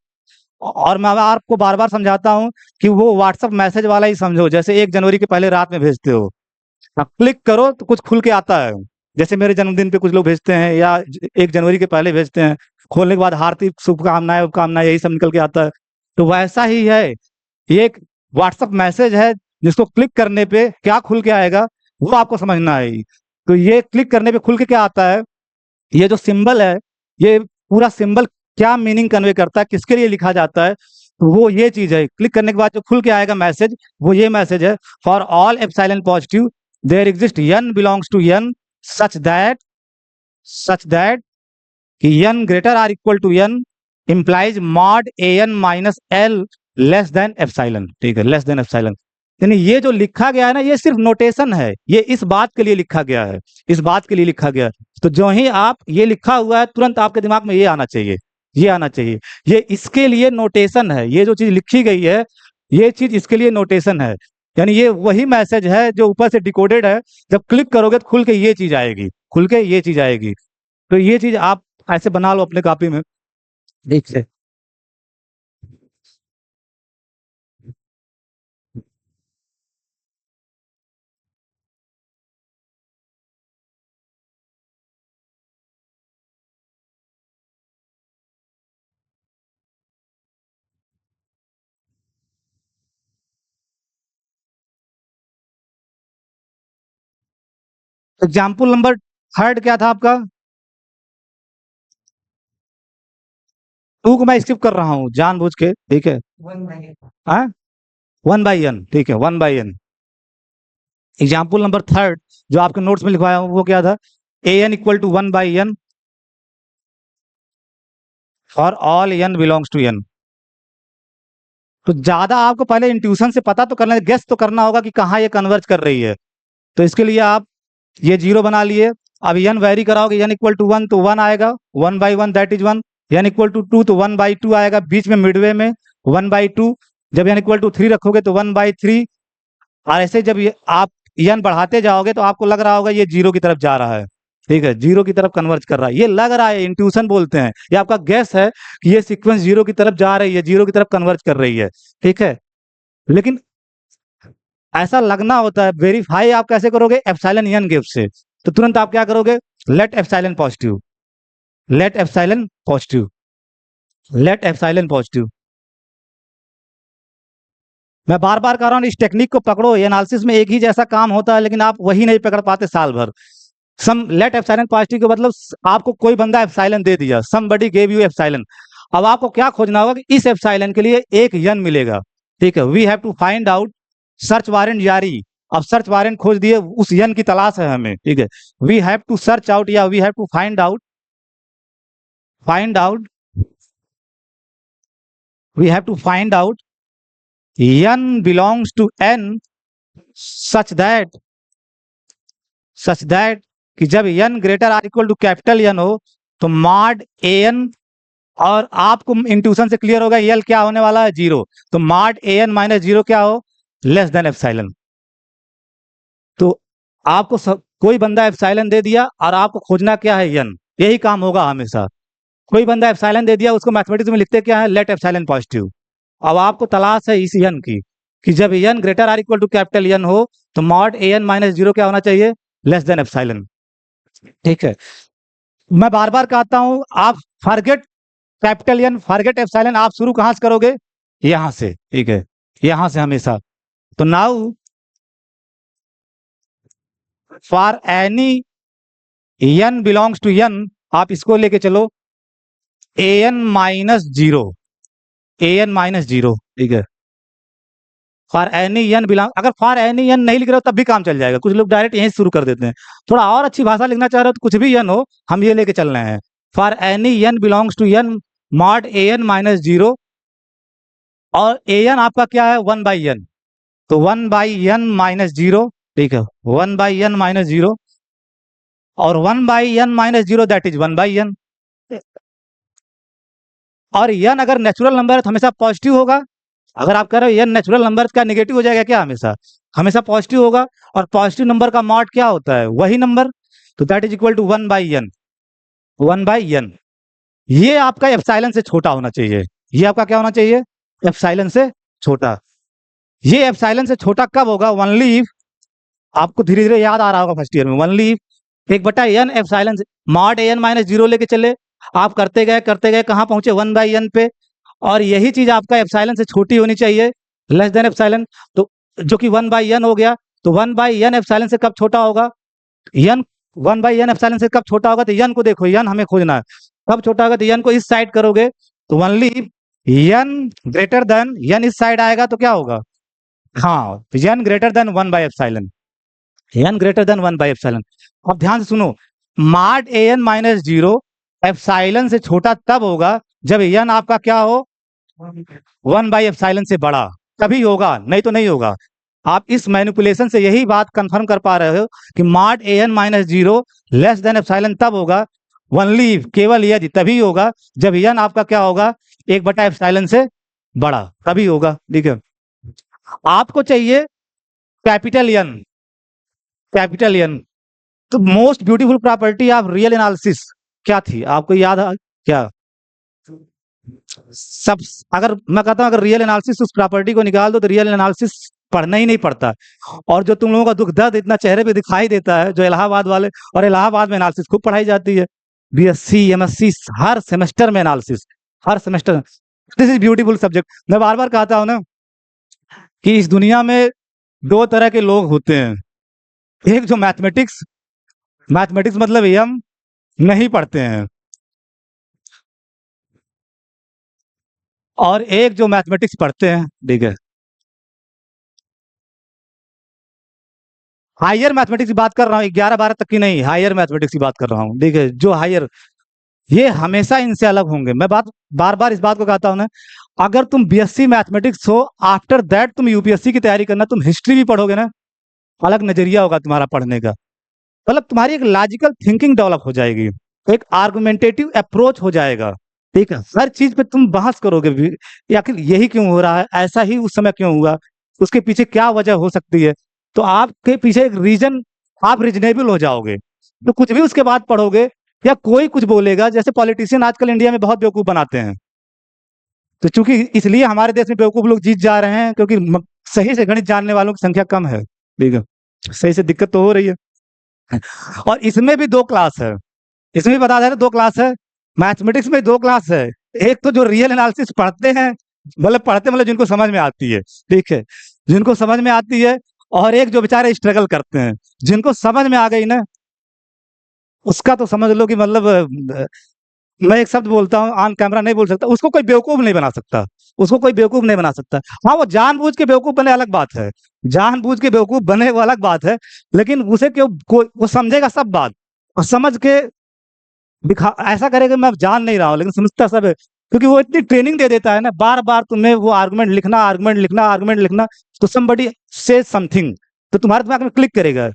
और मैं आपको बार बार समझाता हूँ कि वो व्हाट्सअप मैसेज वाला ही समझो, जैसे 1 जनवरी के पहले रात में भेजते हो, आप क्लिक करो तो कुछ खुल के आता है, जैसे मेरे जन्मदिन पे कुछ लोग भेजते हैं, या 1 जनवरी के पहले भेजते हैं, खोलने के बाद हार्दिक शुभकामनाएं उपकामनाएं यही सब निकल के आता है। तो वैसा ही है, ये एक व्हाट्सअप मैसेज है, जिसको क्लिक करने पे क्या खुल के आएगा वो आपको समझना है। तो ये क्लिक करने पे खुल के क्या आता है, ये जो सिंबल है, ये पूरा सिंबल क्या मीनिंग कन्वे करता है, किसके लिए लिखा जाता है, तो वो ये चीज है। क्लिक करने के बाद जो खुल के आएगा मैसेज, वो ये मैसेज है, for all epsilon positive there exist n belongs to n such that कि n greater or equal to n implies mod an minus l less than epsilon. ठीक है, लेस देन एप्सिलॉन। यानी ये जो लिखा गया है ना, ये सिर्फ नोटेशन है, ये इस बात के लिए लिखा गया है, इस बात के लिए लिखा गया है। तो जो ही आप ये लिखा हुआ है, तुरंत आपके दिमाग में ये आना चाहिए, ये आना चाहिए, ये इसके लिए नोटेशन है, ये जो चीज लिखी गई है, ये चीज इसके लिए नोटेशन है। यानी ये वही मैसेज है जो ऊपर से डिकोडेड है, जब क्लिक करोगे तो खुल के ये चीज आएगी, खुल के ये चीज आएगी। तो ये चीज आप ऐसे बना लो अपने कॉपी में, ठीक से। एग्जाम्पल नंबर थर्ड क्या था आपका? 2 को मैं स्किप कर रहा हूँ जानबूझ के, ठीक है। हाँ, 1/n, ठीक है, 1/n। एग्जाम्पल नंबर थर्ड जो आपके नोट्स में लिखवाया हूँ, वो क्या था? A n equal to 1/n for all n belongs to n। तो ज्यादा आपको पहले इंट्यूशन से पता तो करना, गेस तो करना होगा कि कहाँ ये कन्वर्ज कर रही है। तो इसके लिए आप ये 0 बना लिए। अब n वेरी कराओगे, n इक्वल टू 1 तो 1 आएगा, 1/1 that is 1। n equal to 2 तो 1/2 आएगा, बीच में मिडवे में 1/2। जब n इक्वल टू 3 रखोगे तो 1/3। और ऐसे जब ये आप n बढ़ाते जाओगे तो आपको लग रहा होगा ये 0 की तरफ जा रहा है, ठीक है, 0 की तरफ कन्वर्ज कर रहा है, ये लग रहा है, इंट्यूशन बोलते हैं, ये आपका गैस है कि ये सीक्वेंस 0 की तरफ जा रही है, 0 की तरफ कन्वर्ज कर रही है, ठीक है। लेकिन ऐसा लगना होता है, वेरीफाई आप कैसे करोगे? एप्सिलॉन n गिव से। तो तुरंत आप क्या करोगे? Let epsilon positive, let epsilon positive, let epsilon positive. मैं बार बार कह रहा हूँ, इस टेक्निक को पकड़ो, एनालिसिस में एक ही जैसा काम होता है, लेकिन आप वही नहीं पकड़ पाते साल भर। सम लेट एप्सिलॉन पॉजिटिव का मतलब, आपको कोई बंदा एप्सिलॉन दे दिया, समबडी गेव यू एप्सिलॉन। अब आपको क्या खोजना होगा कि इस एप्सिलॉन के लिए एक यन मिलेगा, ठीक है। We have to find out, search warrant जारी। अब सर्च वारंट खोज दिए, उस यन की तलाश है हमें, ठीक है। We have to search out, या we have to find out, find out, we have to find out n belongs to n such that, such that कि जब n greater or equal to capital N हो, तो mod an, और आपको intuition से clear होगा यल क्या होने वाला है? 0। तो मॉड an माइनस 0 क्या हो? Less than epsilon. तो आपको कोई बंदा एप्सिलॉन दे दिया, और आपको खोजना क्या है? n। यही काम होगा हमेशा। कोई बंदा एप्सिलॉन दे दिया, उसको मैथमेटिक्स में लिखते क्या है? Let epsilon positive. अब आपको तलाश है इस n की, कि जब n greater or equal to capital N हो, तो मॉड an माइनस 0 क्या होना चाहिए? लेस देन एप्सिलॉन, ठीक है। मैं बार बार कहता हूं, आप forget capital N, forget epsilon, आप शुरू कहां से करोगे? यहां से, ठीक है, यहां से हमेशा। तो now for any n belongs to n, आप इसको लेके चलो an माइनस 0, an माइनस 0, ठीक है। फॉर एनी एन बिलोंग, अगर फॉर एनी एन नहीं लिख रहे हो तब भी काम चल जाएगा, कुछ लोग डायरेक्ट यहीं से शुरू कर देते हैं। थोड़ा और अच्छी भाषा लिखना चाह रहे हो तो कुछ भी एन हो, हम ये लेके चल रहे हैं। For any n belongs to n mod A N minus zero, और ए एन आपका क्या है, 1/n, तो 1/n माइनस जीरो, ठीक है, 1/n माइनस जीरो, और 1/n minus zero that is 1/n। और n अगर नेचुरल नंबर है तो हमेशा पॉजिटिव होगा। अगर आप कह रहे हो n नेचुरल नंबर क्या नेगेटिव हो जाएगा क्या, हमेशा हमेशा पॉजिटिव होगा। और पॉजिटिव नंबर का मॉड क्या होता है, वही नंबर, तो that is equal to 1/n, 1/n। ये आपका एप्सिलॉन से छोटा होना चाहिए, ये आपका क्या होना चाहिए, एप्सिलॉन से छोटा। ये एप्सिलॉन से छोटा कब होगा, ओनली इफ, आपको धीरे धीरे याद आ रहा होगा फर्स्ट ईयर में, ओनली इफ 1/n एप्सिलॉन से मॉड an माइनस जीरो लेके चले, आप करते गए कहाँ पहुंचे, 1/n पे, और यही चीज आपका एप्सिलॉन से छोटी होनी चाहिए, लेस देन एप्सिलॉन, तो जो कि 1/n हो गया। तो 1/n एप्सिलॉन से कब छोटा होगा, n 1/n एप्सिलॉन से कब छोटा होगा, तो n को देखो, n हमें खोजना है, कब छोटा होगा, तो n को इस साइड करोगे तो only n greater than, n इस साइड आएगा तो क्या होगा, हाँ, n ग्रेटर देन 1/एप्सिलॉन, n ग्रेटर देन 1/एप्सिलॉन। अब ध्यान से सुनो, mod an minus zero epsilon से छोटा तब होगा जब n आपका क्या हो, 1/एप्सिलॉन से बड़ा, तभी होगा, नहीं तो नहीं होगा। आप इस मैनिपुलेशन से यही बात कंफर्म कर पा रहे हो कि mod an minus zero less than epsilon तब होगा, ओनली केवल यदि, तभी होगा जब n आपका क्या होगा, 1/एप्सिलॉन से बड़ा, तभी होगा, ठीक है। आपको चाहिए कैपिटल एन, कैपिटल एन, तो most beautiful property of real analysis क्या थी, आपको याद है क्या, सब, अगर मैं कहता हूं अगर रियल एनालिसिस उस प्रॉपर्टी को निकाल दो तो रियल एनालिसिस पढ़ना ही नहीं पड़ता। और जो तुम लोगों का दुख दर्द इतना चेहरे पे दिखाई देता है, जो इलाहाबाद वाले, और इलाहाबाद में एनालिसिस खूब पढ़ाई जाती है, बीएससी एमएससी हर सेमेस्टर में analysis, her semester, this is beautiful subject. मैं बार बार कहता हूं ना कि इस दुनिया में दो तरह के लोग होते हैं, एक जो मैथमेटिक्स, मैथमेटिक्स मतलब ये हम नहीं पढ़ते हैं, और एक जो मैथमेटिक्स पढ़ते हैं, ठीक है, हायर मैथमेटिक्स की बात कर रहा हूँ, 11-12 तक की नहीं, हायर मैथमेटिक्स की बात कर रहा हूँ, ठीक है, जो हायर, ये हमेशा इनसे अलग होंगे। मैं बार बार इस बात को कहता हूँ ना, अगर तुम बीएससी मैथमेटिक्स हो, आफ्टर दैट तुम यूपीएससी की तैयारी करना, तुम हिस्ट्री भी पढ़ोगे ना, अलग नजरिया होगा तुम्हारा पढ़ने का, मतलब तुम्हारी एक लॉजिकल थिंकिंग डेवलप हो जाएगी, एक आर्गुमेंटेटिव अप्रोच हो जाएगा, ठीक है, हर चीज पे तुम बहस करोगे भी, आखिर यही क्यों हो रहा है, ऐसा ही उस समय क्यों हुआ, उसके पीछे क्या वजह हो सकती है, तो आपके पीछे एक रीजन, आप रीजनेबल हो जाओगे। तो कुछ भी उसके बाद पढ़ोगे, या कोई कुछ बोलेगा, जैसे पॉलिटिशियन आजकल इंडिया में बहुत बेवकूफ बनाते हैं, तो चूंकि इसलिए हमारे देश में बेवकूफ लोग जीत जा रहे हैं, क्योंकि सही से गणित जानने वालों की संख्या कम है, ठीक है, सही से दिक्कत तो हो रही है। और इसमें भी दो क्लास है, इसमें भी बता दे रहे दो क्लास है, मैथमेटिक्स में दो क्लास है, एक तो जो रियल एनालिसिस पढ़ते हैं, मतलब पढ़ते मतलब जिनको समझ में आती है, ठीक है, जिनको समझ में आती है, और एक जो बेचारे स्ट्रगल करते हैं, जिनको समझ में आ गई ना, उसका तो समझ लो कि मतलब मैं एक शब्द बोलता हूँ, ऑन कैमरा नहीं बोल सकता, उसको कोई बेवकूफ नहीं बना सकता, उसको कोई बेवकूफ नहीं बना सकता। हाँ, वो जानबूझ के बेवकूफ बने अलग बात है, जानबूझ के बेवकूफ बने वो अलग बात है, लेकिन उसे क्यों कोई, वो समझेगा सब बात, और समझ के दिखा, ऐसा करेगा मैं जान नहीं रहा हूँ लेकिन समझता सब है, क्योंकि वो इतनी ट्रेनिंग दे देता है ना, बार बार तुम्हें वो आर्गुमेंट लिखना, आर्गुमेंट लिखना, आर्गुमेंट लिखना, तो समबडी से समथिंग, तो तुम्हारे दिमाग में क्लिक करेगा,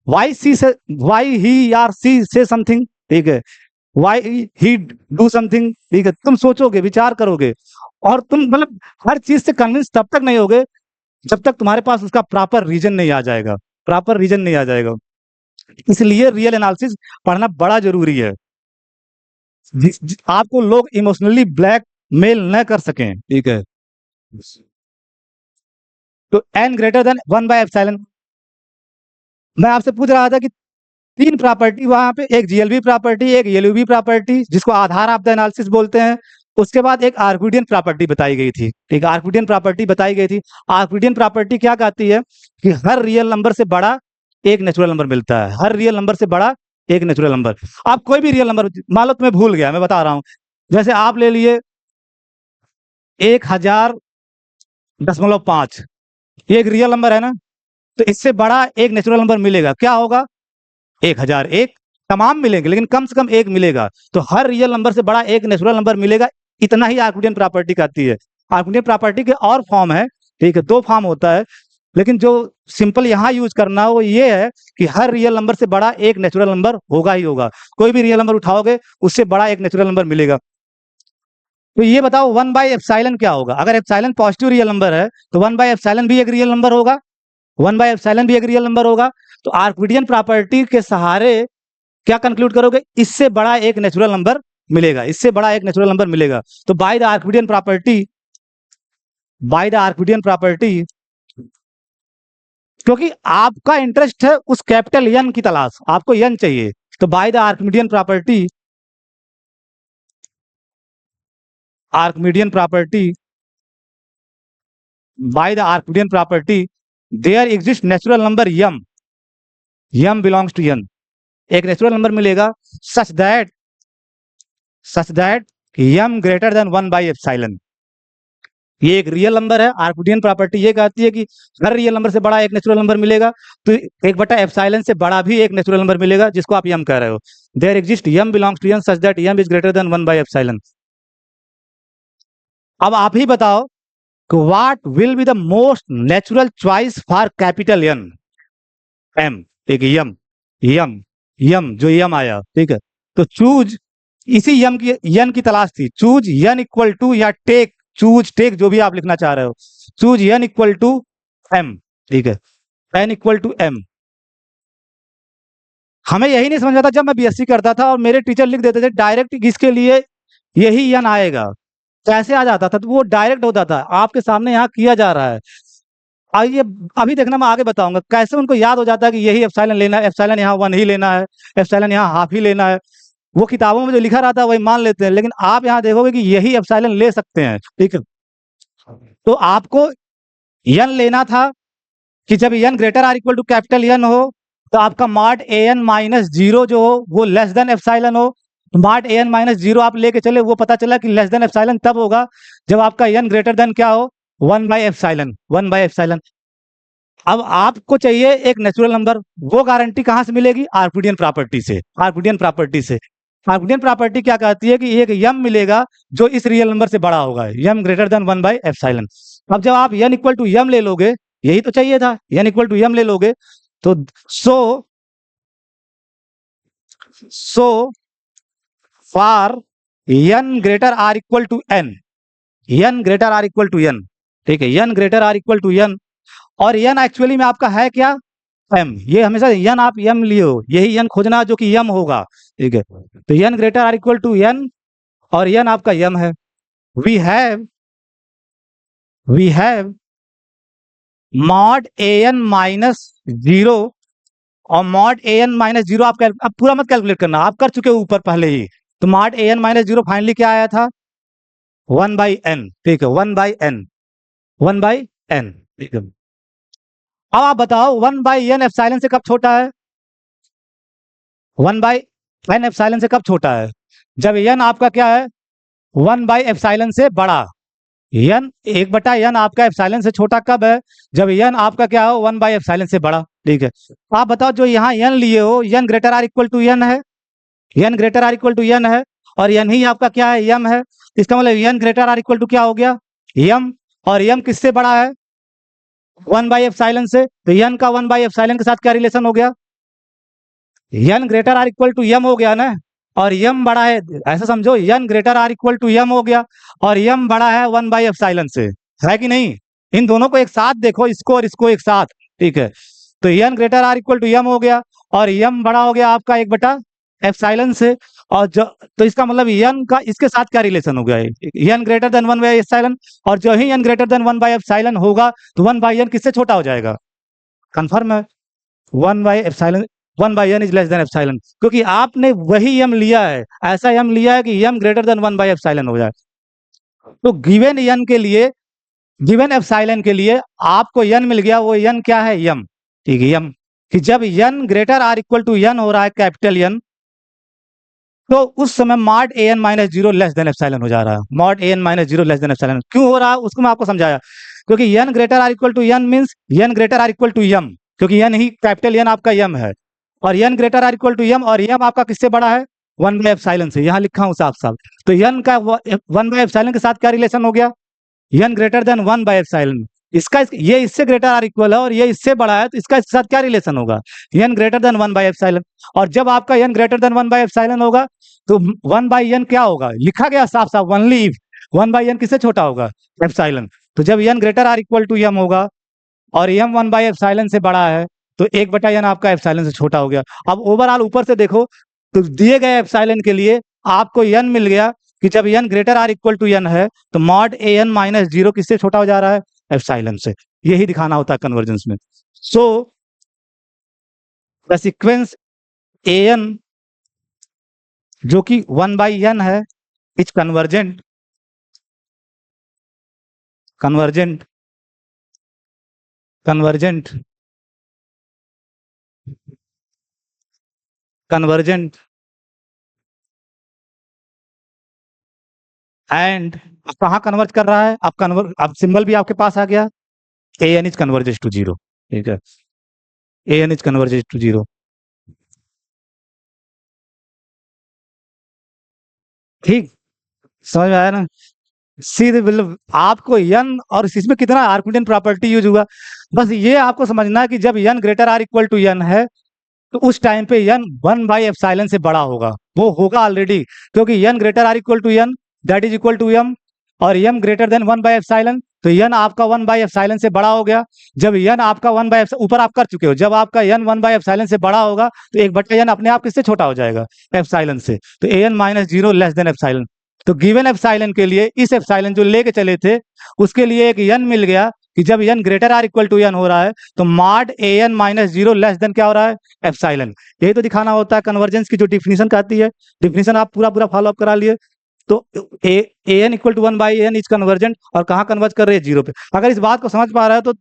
वाई सी से, वाई ही आर सी से समथिंग, ठीक है, वाई ही डू समथिंग, ठीक है, तुम सोचोगे, विचार करोगे, और तुम मतलब हर चीज से कन्विंस तब तक नहीं होगे जब तक तुम्हारे पास उसका प्रॉपर रीजन नहीं आ जाएगा, प्रॉपर रीजन नहीं आ जाएगा। इसलिए रियल एनालिसिस पढ़ना बड़ा जरूरी है, आपको लोग इमोशनली ब्लैकमेल न कर सकें, ठीक है। तो n ग्रेटर देन 1/एप्सिलॉन, मैं आपसे पूछ रहा था कि तीन प्रॉपर्टी वहां पे, एक जीएलबी प्रॉपर्टी, एक एलयूबी प्रॉपर्टी जिसको आधार ऑफ द एनालिसिस बोलते हैं, उसके बाद एक आर्किडियन प्रॉपर्टी बताई गई थी, ठीक है, आर्किडियन प्रॉपर्टी बताई गई थी। आर्किडियन प्रॉपर्टी क्या कहती है कि हर रियल नंबर से बड़ा एक नेचुरल नंबर मिलता है, हर रियल नंबर से बड़ा एक नेचुरल नंबर। आप कोई भी रियल नंबर मान लो, तुम्हें भूल गया, मैं बता रहा हूं, जैसे आप ले लिए 1000.5, ये एक रियल नंबर है ना, तो इससे बड़ा एक नेचुरल नंबर मिलेगा, क्या होगा? 1001। तमाम मिलेंगे लेकिन कम से कम एक मिलेगा, तो हर रियल नंबर से बड़ा एक नेचुरल नंबर मिलेगा। इतना ही आर्किमिडियन प्रॉपर्टी कहती है। आर्किमिडियन प्रॉपर्टी के और फॉर्म है, ठीक है, 2 फॉर्म होता है, लेकिन जो सिंपल यहाँ यूज करना है वो ये है कि हर रियल नंबर से बड़ा एक नेचुरल नंबर होगा ही होगा। कोई भी रियल नंबर उठाओगे उससे बड़ा एक नेचुरल नंबर मिलेगा। तो ये बताओ 1/एप्सिलॉन क्या होगा? अगर एप्सिलॉन पॉजिटिव रियल नंबर है तो 1/एप्सिलॉन भी एक रियल नंबर होगा, 1/एप्सिलॉन भी एक रियल नंबर होगा। तो आर्किमिडियन प्रॉपर्टी के सहारे क्या कंक्लूड करोगे? इससे बड़ा एक नेचुरल नंबर मिलेगा, इससे बड़ा एक नेचुरल नंबर मिलेगा। तो by the Archimedean property, by the Archimedean property, क्योंकि आपका इंटरेस्ट है उस कैपिटल एन की तलाश, आपको एन चाहिए, तो by the Archimedean property, Archimedean property, by the Archimedean property there exist natural number m belongs to n। एक नेचुरल नंबर मिलेगा such that m greater than 1/एप्सिलॉन। ये एक रियल नंबर है। आर्किमिडियन प्रॉपर्टी ये कहती है कि हर रियल नंबर से बड़ा एक नेचुरल नंबर मिलेगा, तो 1/एप्सिलॉन से बड़ा भी एक नेचुरल नंबर मिलेगा, जिसको आप m कह रहे हो। There exist m belongs to n such that m is greater than 1/एप्सिलॉन। अब आप ही बताओ कि what will be the most natural choice for capital N? m, एक यम जो यम आया, ठीक है, तो चूज, इसी यम की n की तलाश थी, चूज n इक्वल टू या टेक, चूज टेक जो भी आप लिखना चाह रहे हो, choose n equal to m, ठीक है, n इक्वल टू m। हमें यही नहीं समझ आता जब मैं बीएससी करता था और मेरे टीचर लिख देते थे डायरेक्ट इसके लिए यही n आएगा, कैसे आ जाता था? तो वो डायरेक्ट होता था, आपके सामने यहाँ किया जा रहा है। आइए अभी देखना, मैं आगे बताऊंगा कैसे उनको याद हो जाता है कि यही एप्सिलॉन लेना है, एप्सिलॉन यहाँ 1 ही लेना है, एप्सिलॉन यहाँ हाफ ही लेना है। वो किताबों में जो लिखा रहता है वही मान लेते हैं, लेकिन आप यहाँ देखोगे कि यही एप्सिलॉन ले सकते हैं, ठीक है। तो आपको n लेना था कि जब n greater or equal to capital N हो तो आपका मॉड an माइनस 0 जो हो वो लेस देन एप्सिलॉन हो। मॉड an माइनस 0 आप लेके चले, वो पता चला कि लेस देन एप्सिलॉन तब होगा जब आपका n ग्रेटर देन क्या हो? 1/एप्सिलॉन। अब आपको चाहिए एक नेचुरल नंबर, वो गारंटी कहां से मिलेगी? आर्किमिडियन प्रॉपर्टी से। आर्किमिडियन प्रॉपर्टी क्या कहती है कि एक m मिलेगा जो इस रियल नंबर से बड़ा होगा, m ग्रेटर देन 1/एप्सिलॉन। अब जब आप n इक्वल टू m ले लोगे, यही तो चाहिए था, n इक्वल टू m ले लोगे, तो so for n greater or equal to n, n greater or equal to n, ठीक है, n greater or equal to n, और n एक्चुअली में आपका है क्या? m। ये हमेशा n आप m लियो, यही n खोजना जो कि m होगा, ठीक है। तो n greater or equal to n और n आपका m है। We have mod an minus 0, और मॉड an माइनस 0 आप अब पूरा मत कैलकुलेट करना, आप कर चुके हो ऊपर पहले ही। तो मॉड an माइनस 0 फाइनली क्या आया था? 1/n, ठीक है, 1/n, ठीक है। अब आप बताओ 1/n एप्सिलॉन से कब छोटा है? 1/n एप्सिलॉन से कब छोटा है? जब n आपका क्या है? 1/एप्सिलॉन से बड़ा। n 1/n आपका एप्सिलॉन से छोटा कब है? जब n आपका क्या हो? 1/एप्सिलॉन से बड़ा, ठीक है। आप बताओ जो यहाँ n लिए हो, n greater or equal to n है, n greater or equal to n है, और n ही आपका क्या है? m है। इसका मतलब n greater or equal to क्या हो गया? m। और m किससे बड़ा है? 1/एप्सिलॉन से। तो n का 1/एप्सिलॉन के साथ क्या रिलेशन हो गया? n greater or equal to m हो गया ना, और m बड़ा है, ऐसा समझो n greater or equal to m हो गया और m बड़ा है 1/एप्सिलॉन से, है कि नहीं? इन दोनों को एक साथ देखो, इसको और इसको एक साथ, ठीक है। तो n greater or equal to m हो गया और m बड़ा हो गया आपका 1/एप्सिलॉन से, और जो, तो इसका मतलब n का इसके साथ क्या रिलेशन हो गया? n ग्रेटर देन 1/एप्सिलॉन, और जो ही n ग्रेटर देन 1/एप्सिलॉन होगा तो 1/n किससे छोटा हो जाएगा? कंफर्म है, 1/एप्सिलॉन, 1/n is less than epsilon, क्योंकि आपने वही m लिया है, ऐसा m लिया है कि m ग्रेटर देन 1/एप्सिलॉन हो जाए। तो गिवन n के लिए, गिवन एप्सिलॉन के लिए आपको n मिल गया, वो n क्या है? m, ठीक है, m, कि जब n greater or equal to n हो रहा है, कैपिटल N, तो उस समय mod an minus 0 less than epsilon हो जा रहा है। Mod an minus 0 less than epsilon क्यों हो रहा है उसको मैं आपको समझाया क्योंकि n greater or equal to n means n greater or equal to m, क्योंकि n ही कैपिटल n आपका m है, और n greater or equal to m, और m आपका किससे बड़ा है? 1/ε से, यहाँ लिखा हूँ साफ साफ। तो n का 1/ε के साथ क्या रिलेशन हो गया? n greater than 1/ε। ये इससे ग्रेटर आर इक्वल है और ये इससे बड़ा है, तो इसका इसके साथ क्या रिलेशन होगा? n greater than 1/ε। और जब आपका n ग्रेटर देन 1/ε होगा तो 1/n क्या होगा? लिखा गया साफ साफ, ओनली इफ 1/n किससे छोटा होगा? एप्सिलॉन। तो जब n greater or equal to m होगा और m 1/ε से बड़ा है, तो 1/n आपका एप्सिलॉन से छोटा हो गया। अब ओवरऑल ऊपर से देखो, तो दिए गए एप्सिलॉन के लिए आपको n मिल गया कि जब n greater or equal to n है तो मॉड an माइनस 0 किससे छोटा हो जा रहा है? एप्सिलॉन से। यही दिखाना होता है कन्वर्जेंस में। सो द सीक्वेंस an जो कि 1/n है is convergent convergent convergent convergent and कहाँ कन्वर्ज कर रहा है? अब सिंबल भी आपके पास आ गया, an इज कन्वर्जेस टू 0। ठीक है, an इज कन्वर्जेस टू 0। ठीक, समझ में आया ना? सीधे बिल्कुल आपको n और इसमें कितना आर्किमिडियन प्रॉपर्टी यूज हुआ, बस ये आपको समझना है कि जब n greater or equal to n है तो उस टाइम पे n 1/ε से बड़ा होगा। वो होगा ऑलरेडी, क्योंकि n greater or equal to n that is equal to m, और m ग्रेटर देन 1/ε, तो n आपका 1/ε से बड़ा हो गया। जब n आपका 1/ε ऊपर आप कर चुके हो, जब आपका n 1/ε से बड़ा होगा तो 1/n अपने आप किससे छोटा हो जाएगा? एप्सिलॉन से। तो an minus 0 less than epsilon. तो गिवन एप्सिलॉन के लिए इस एप्सिलॉन जो लेके चले थे उसके लिए एक n मिल गया कि जब n greater or equal to n हो रहा है तो mod an minus 0 less than क्या हो रहा है? एप्सिलॉन। यही तो दिखाना होता है कन्वर्जेंस की जो डिफिनीशन कहती है। डिफिनीशन आप पूरा पूरा फॉलो अप करा लिए। तो an equal to 1/n is convergent, और कहाँ कन्वर्ज कर रहे हैं? 0 पे। अगर इस बात को समझ पा रहे हो तो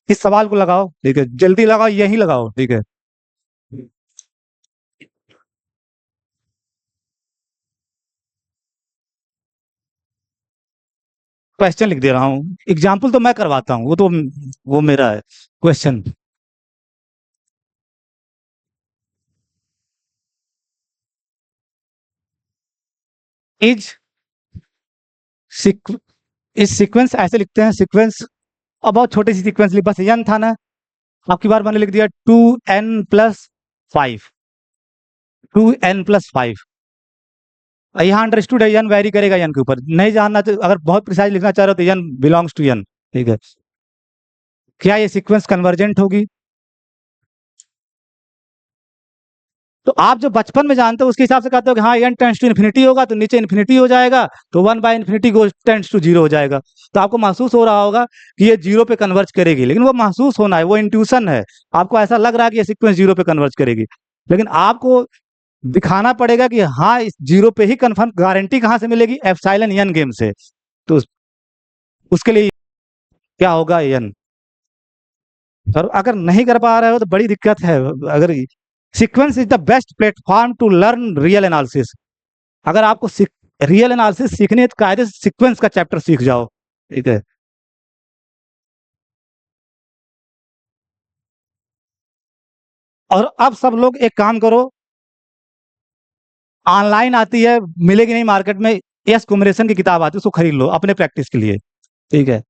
इस सवाल को लगाओ, ठीक है, जल्दी लगाओ, यही लगाओ, ठीक है। क्वेश्चन लिख दे रहा हूँ, एग्जाम्पल तो मैं करवाता हूँ, वो मेरा है क्वेश्चन। इज इस सीक्वेंस ऐसे लिखते हैं, सीक्वेंस अब बहुत छोटी सी सीक्वेंस लिख, बस n था ना, आपकी बार मैंने लिख दिया 2n+5, 2n+5। यहाँ अंडरस्टूड है, n वेरी करेगा n के ऊपर, नहीं जानना तो अगर बहुत प्रिसाइज लिखना चाह रहे हो तो n बिलोंग्स टू n। ठीक है, क्या ये सीक्वेंस कन्वर्जेंट होगी? तो आप जो बचपन में जानते हो उसके हिसाब से कहते हो कि हाँ n टेंड्स टू इन्फिनिटी होगा तो नीचे इन्फिनिटी हो जाएगा, तो 1/∞ गोज टेंड्स टू 0 हो जाएगा। तो आपको महसूस हो रहा होगा कि ये 0 पे कन्वर्ज करेगी, लेकिन वो महसूस होना है, वो इंट्यूशन है। आपको ऐसा लग रहा है कि ये सीक्वेंस 0 पे कन्वर्ज करेगी, लेकिन आपको दिखाना पड़ेगा कि हाँ इस 0 पे ही कन्फर्म। गारंटी कहाँ से मिलेगी? एप्सिलॉन n गेम से। तो उसके लिए क्या होगा? n। और अगर नहीं कर पा रहे हो तो बड़ी दिक्कत है। अगर sequence is the best platform to learn real analysis. अगर आपको रियल एनालिसिस सीखनी है तो कायदे से सीक्वेंस का चैप्टर सीख जाओ, ठीक है। और अब सब लोग एक काम करो, ऑनलाइन आती है, मिलेगी नहीं मार्केट में, एस कुमरेसन की किताब आती है, उसको खरीद लो अपने प्रैक्टिस के लिए, ठीक है।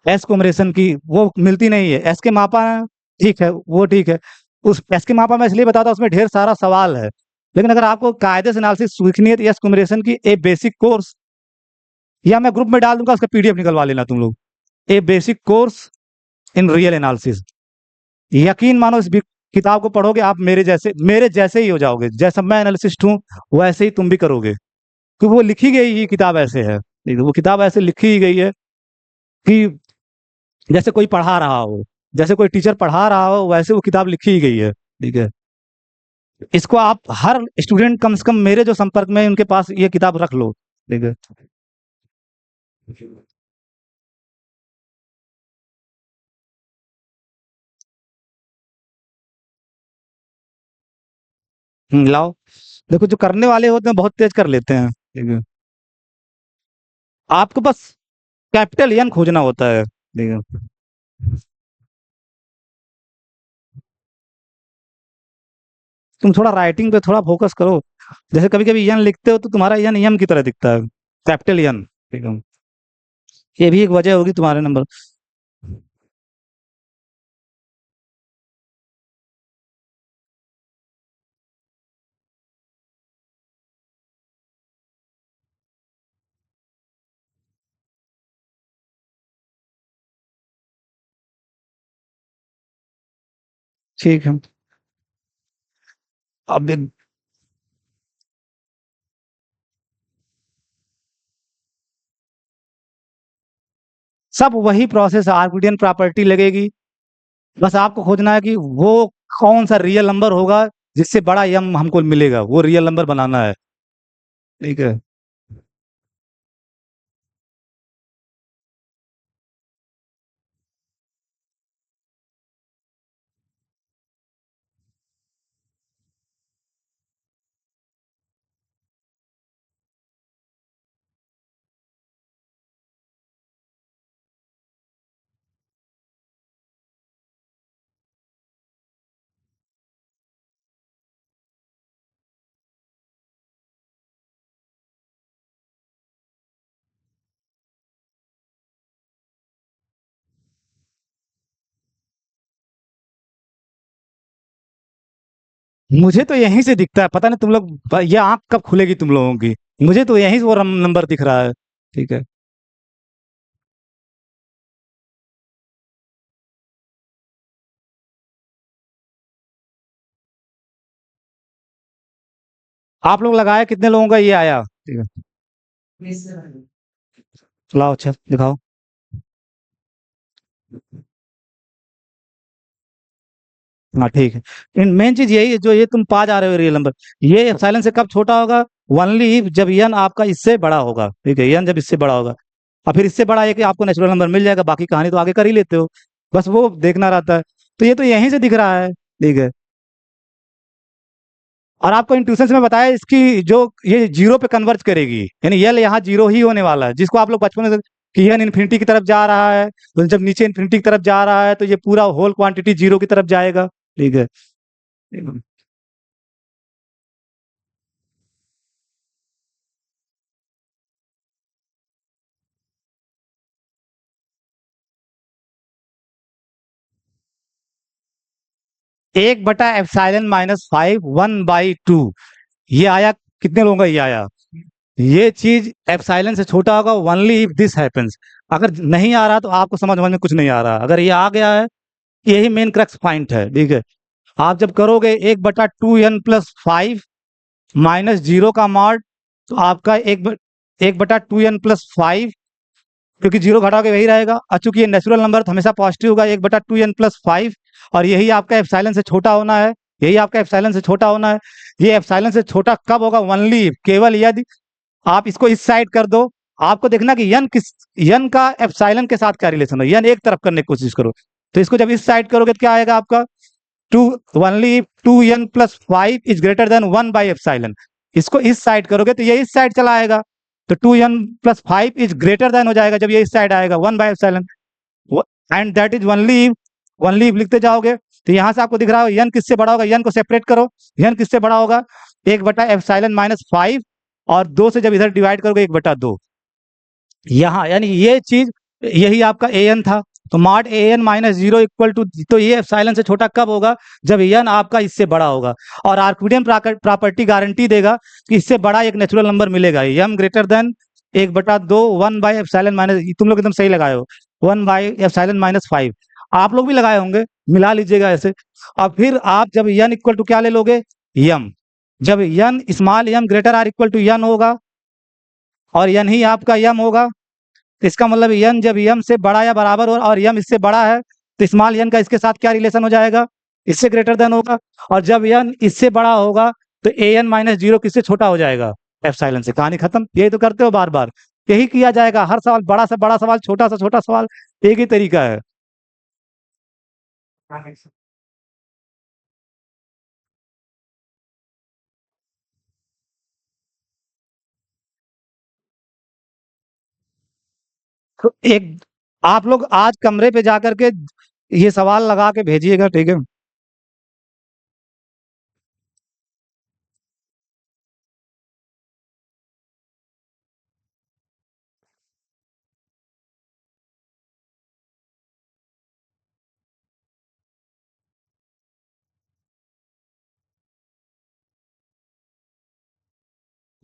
एस कुमरेसन की वो मिलती नहीं है, एस के मापा, ठीक है, वो ठीक है। उस एस के मापा मैं इसलिए बताता हूँ, उसमें ढेर सारा सवाल है, लेकिन अगर आपको कायदे से एनालिसिस सीखनी है तो एस कुमरेसन की ए बेसिक कोर्स, या मैं ग्रुप में डाल दूंगा, उसका पीडीएफ निकलवा लेना तुम लोग। A basic course in real analysis. यकीन मानो इस किताब को पढ़ोगे आप मेरे जैसे ही हो जाओगे। जैसा मैं एनालिसिस्ट हूँ वैसे ही तुम भी करोगे, क्योंकि वो लिखी गई ही किताब ऐसे है, ठीक है? वो किताब ऐसे लिखी ही गई है कि जैसे कोई पढ़ा रहा हो, जैसे कोई टीचर पढ़ा रहा हो, वैसे वो किताब लिखी ही गई है, ठीक है। इसको आप हर स्टूडेंट कम से कम मेरे जो संपर्क में है, उनके पास ये किताब रख लो, ठीक है। लाओ, देखो जो करने वाले होते हैं बहुत तेज कर लेते हैं, ठीक है। आपको बस कैपिटल एन खोजना होता है, देखो, तुम थोड़ा राइटिंग पे थोड़ा फोकस करो। जैसे कभी कभी यन लिखते हो तो तुम्हारा यन यम की तरह दिखता है, कैपिटल यन। ठीक है, ये भी एक वजह होगी तुम्हारे नंबर। ठीक है। अब सब वही प्रोसेस, आर्किडियन प्रॉपर्टी लगेगी। बस आपको खोजना है कि वो कौन सा रियल नंबर होगा जिससे बड़ा यम हमको मिलेगा, वो रियल नंबर बनाना है। ठीक है। मुझे तो यहीं से दिखता है, पता नहीं तुम लोग ये आंख कब खुलेगी तुम लोगों की। मुझे तो यहीं से वो नंबर दिख रहा है। ठीक है। आप लोग लगाए, कितने लोगों का ये आया? ठीक है। लाओ, अच्छा दिखाओ। हाँ ठीक है। मेन चीज यही है, जो ये तुम पा जा रहे हो रियल नंबर, ये एप्सिलॉन से कब छोटा होगा? ओनली जब यन आपका इससे बड़ा होगा। ठीक है, यन जब इससे बड़ा होगा, और फिर इससे बड़ा है कि आपको नेचुरल नंबर मिल जाएगा, बाकी कहानी तो आगे कर ही लेते हो। बस वो देखना रहता है। तो ये तो यहीं से दिख रहा है। ठीक है। और आपको इंट्यूशन से मैं बताया, इसकी जो ये जीरो पे कन्वर्ज करेगी, यानी यल यहाँ जीरो ही होने वाला है, जिसको आप लोग बचपन में कि यन इन्फिनिटी की तरफ जा रहा है, तो जब नीचे इन्फिनिटी की तरफ जा रहा है तो ये पूरा होल क्वांटिटी जीरो की तरफ जाएगा। ठीक है। एक बटा epsilon minus five one by two, ये आया। कितने लोगों का ये आया? ये चीज एप्सिलॉन से छोटा होगा ओनली इफ दिस हैपेंस। अगर नहीं आ रहा तो आपको समझ समझ में कुछ नहीं आ रहा, अगर ये आ गया है, यही मेन क्रक्स पॉइंट है। ठीक है। आप जब करोगे एक बटा two n plus five minus zero का मॉड, तो आपका एक बटा टू एन प्लस फाइव, क्योंकि जीरो घटा के वही रहेगा, और चूंकि ये नेचुरल नंबर तो हमेशा पॉजिटिव होगा, एक बटा टू एन प्लस फाइव। और यही आपका एप्सिलॉन से छोटा होना है, यही आपका एप्सिलॉन से छोटा होना है। ये एप्सिलॉन से छोटा कब होगा? ओनली केवल यदि आप इसको इस साइड कर दो। आपको देखना कि यन किस, यन का एप्सिलॉन के साथ क्या रिलेशन है, यन एक तरफ करने की कोशिश करो। तो इसको जब इस साइड करोगे तो क्या आएगा आपका? Two, only two n plus five is greater than one by epsilon. इसको इस साइड करोगे तो ये इस साइड चला आएगा, तो two n plus five is greater than हो जाएगा जब ये इस साइड आएगा one by epsilon. And that is only, only लिखते जाओगे तो यहां से आपको दिख रहा है यन किससे बड़ा होगा, यन को सेपरेट करो। यन किससे बड़ा होगा? एक बटा एप्सिलॉन माइनस फाइव, और दो से जब इधर डिवाइड करोगे एक बटा दो। यहाँ यानी ये चीज, यही आपका ए एन था। तो mod A N minus zero equal to, तो ये एप्सिलॉन से छोटा कब होगा? जब एन आपका इससे बड़ा होगा। और आर्किमिडियन प्रॉपर्टी गारंटी देगा कि इससे बड़ा एक नेचुरल नंबर मिलेगा, एम ग्रेटर देन एक बटा दो वन बाई एप्सिलॉन माइनस, तुम लोग एकदम सही लगाए हो, one by epsilon minus five. आप लोग भी लगाए होंगे, मिला लीजिएगा ऐसे। और फिर आप जब एन इक्वल टू क्या ले लोगे? यम। जब n small m greater or equal to N होगा, और एन ही आपका यम होगा, तो इसका मतलब यन जब यम से बड़ा या बराबर हो और यम इससे बड़ा है, तो स्मॉल यन का इसके साथ क्या रिलेशन हो जाएगा? इससे ग्रेटर देन होगा। और जब यन इससे बड़ा होगा तो ए एन माइनस जीरो किससे छोटा हो जाएगा? एप्सिलॉन से। कहानी खत्म। यही तो करते हो बार बार, यही किया जाएगा हर सवाल, बड़ा से बड़ा सवाल, छोटा सा छोटा सवाल, एक ही तरीका है। तो एक आप लोग आज कमरे पे जाकर के ये सवाल लगा के भेजिएगा, ठीक है?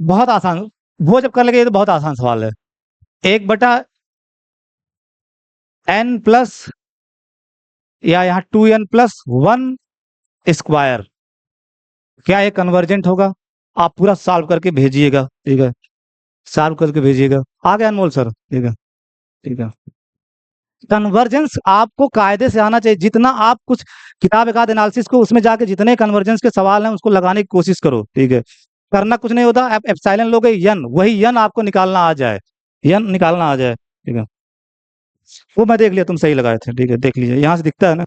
बहुत आसान, वो जब कर लेंगे, ये तो बहुत आसान सवाल है। 1/n+ या यहाँ 2n+1 स्क्वायर, क्या ये कन्वर्जेंट होगा? आप पूरा सॉल्व करके भेजिएगा, ठीक है? सॉल्व करके भेजिएगा। आ गया अनमोल सर? ठीक है, ठीक है। कन्वर्जेंस आपको कायदे से आना चाहिए। जितना आप कुछ किताब एकाद एनालिसिस को उसमें जाके जितने कन्वर्जेंस के सवाल हैं उसको लगाने की कोशिश करो, ठीक है? करना कुछ नहीं होता, आप एप्सिलॉन लोगे यन, वही यन आपको निकालना आ जाए, यन निकालना आ जाए, ठीक है? वो मैं देख लिया, तुम सही लगाए थे, ठीक है, देख लीजिए, यहाँ से दिखता है ना।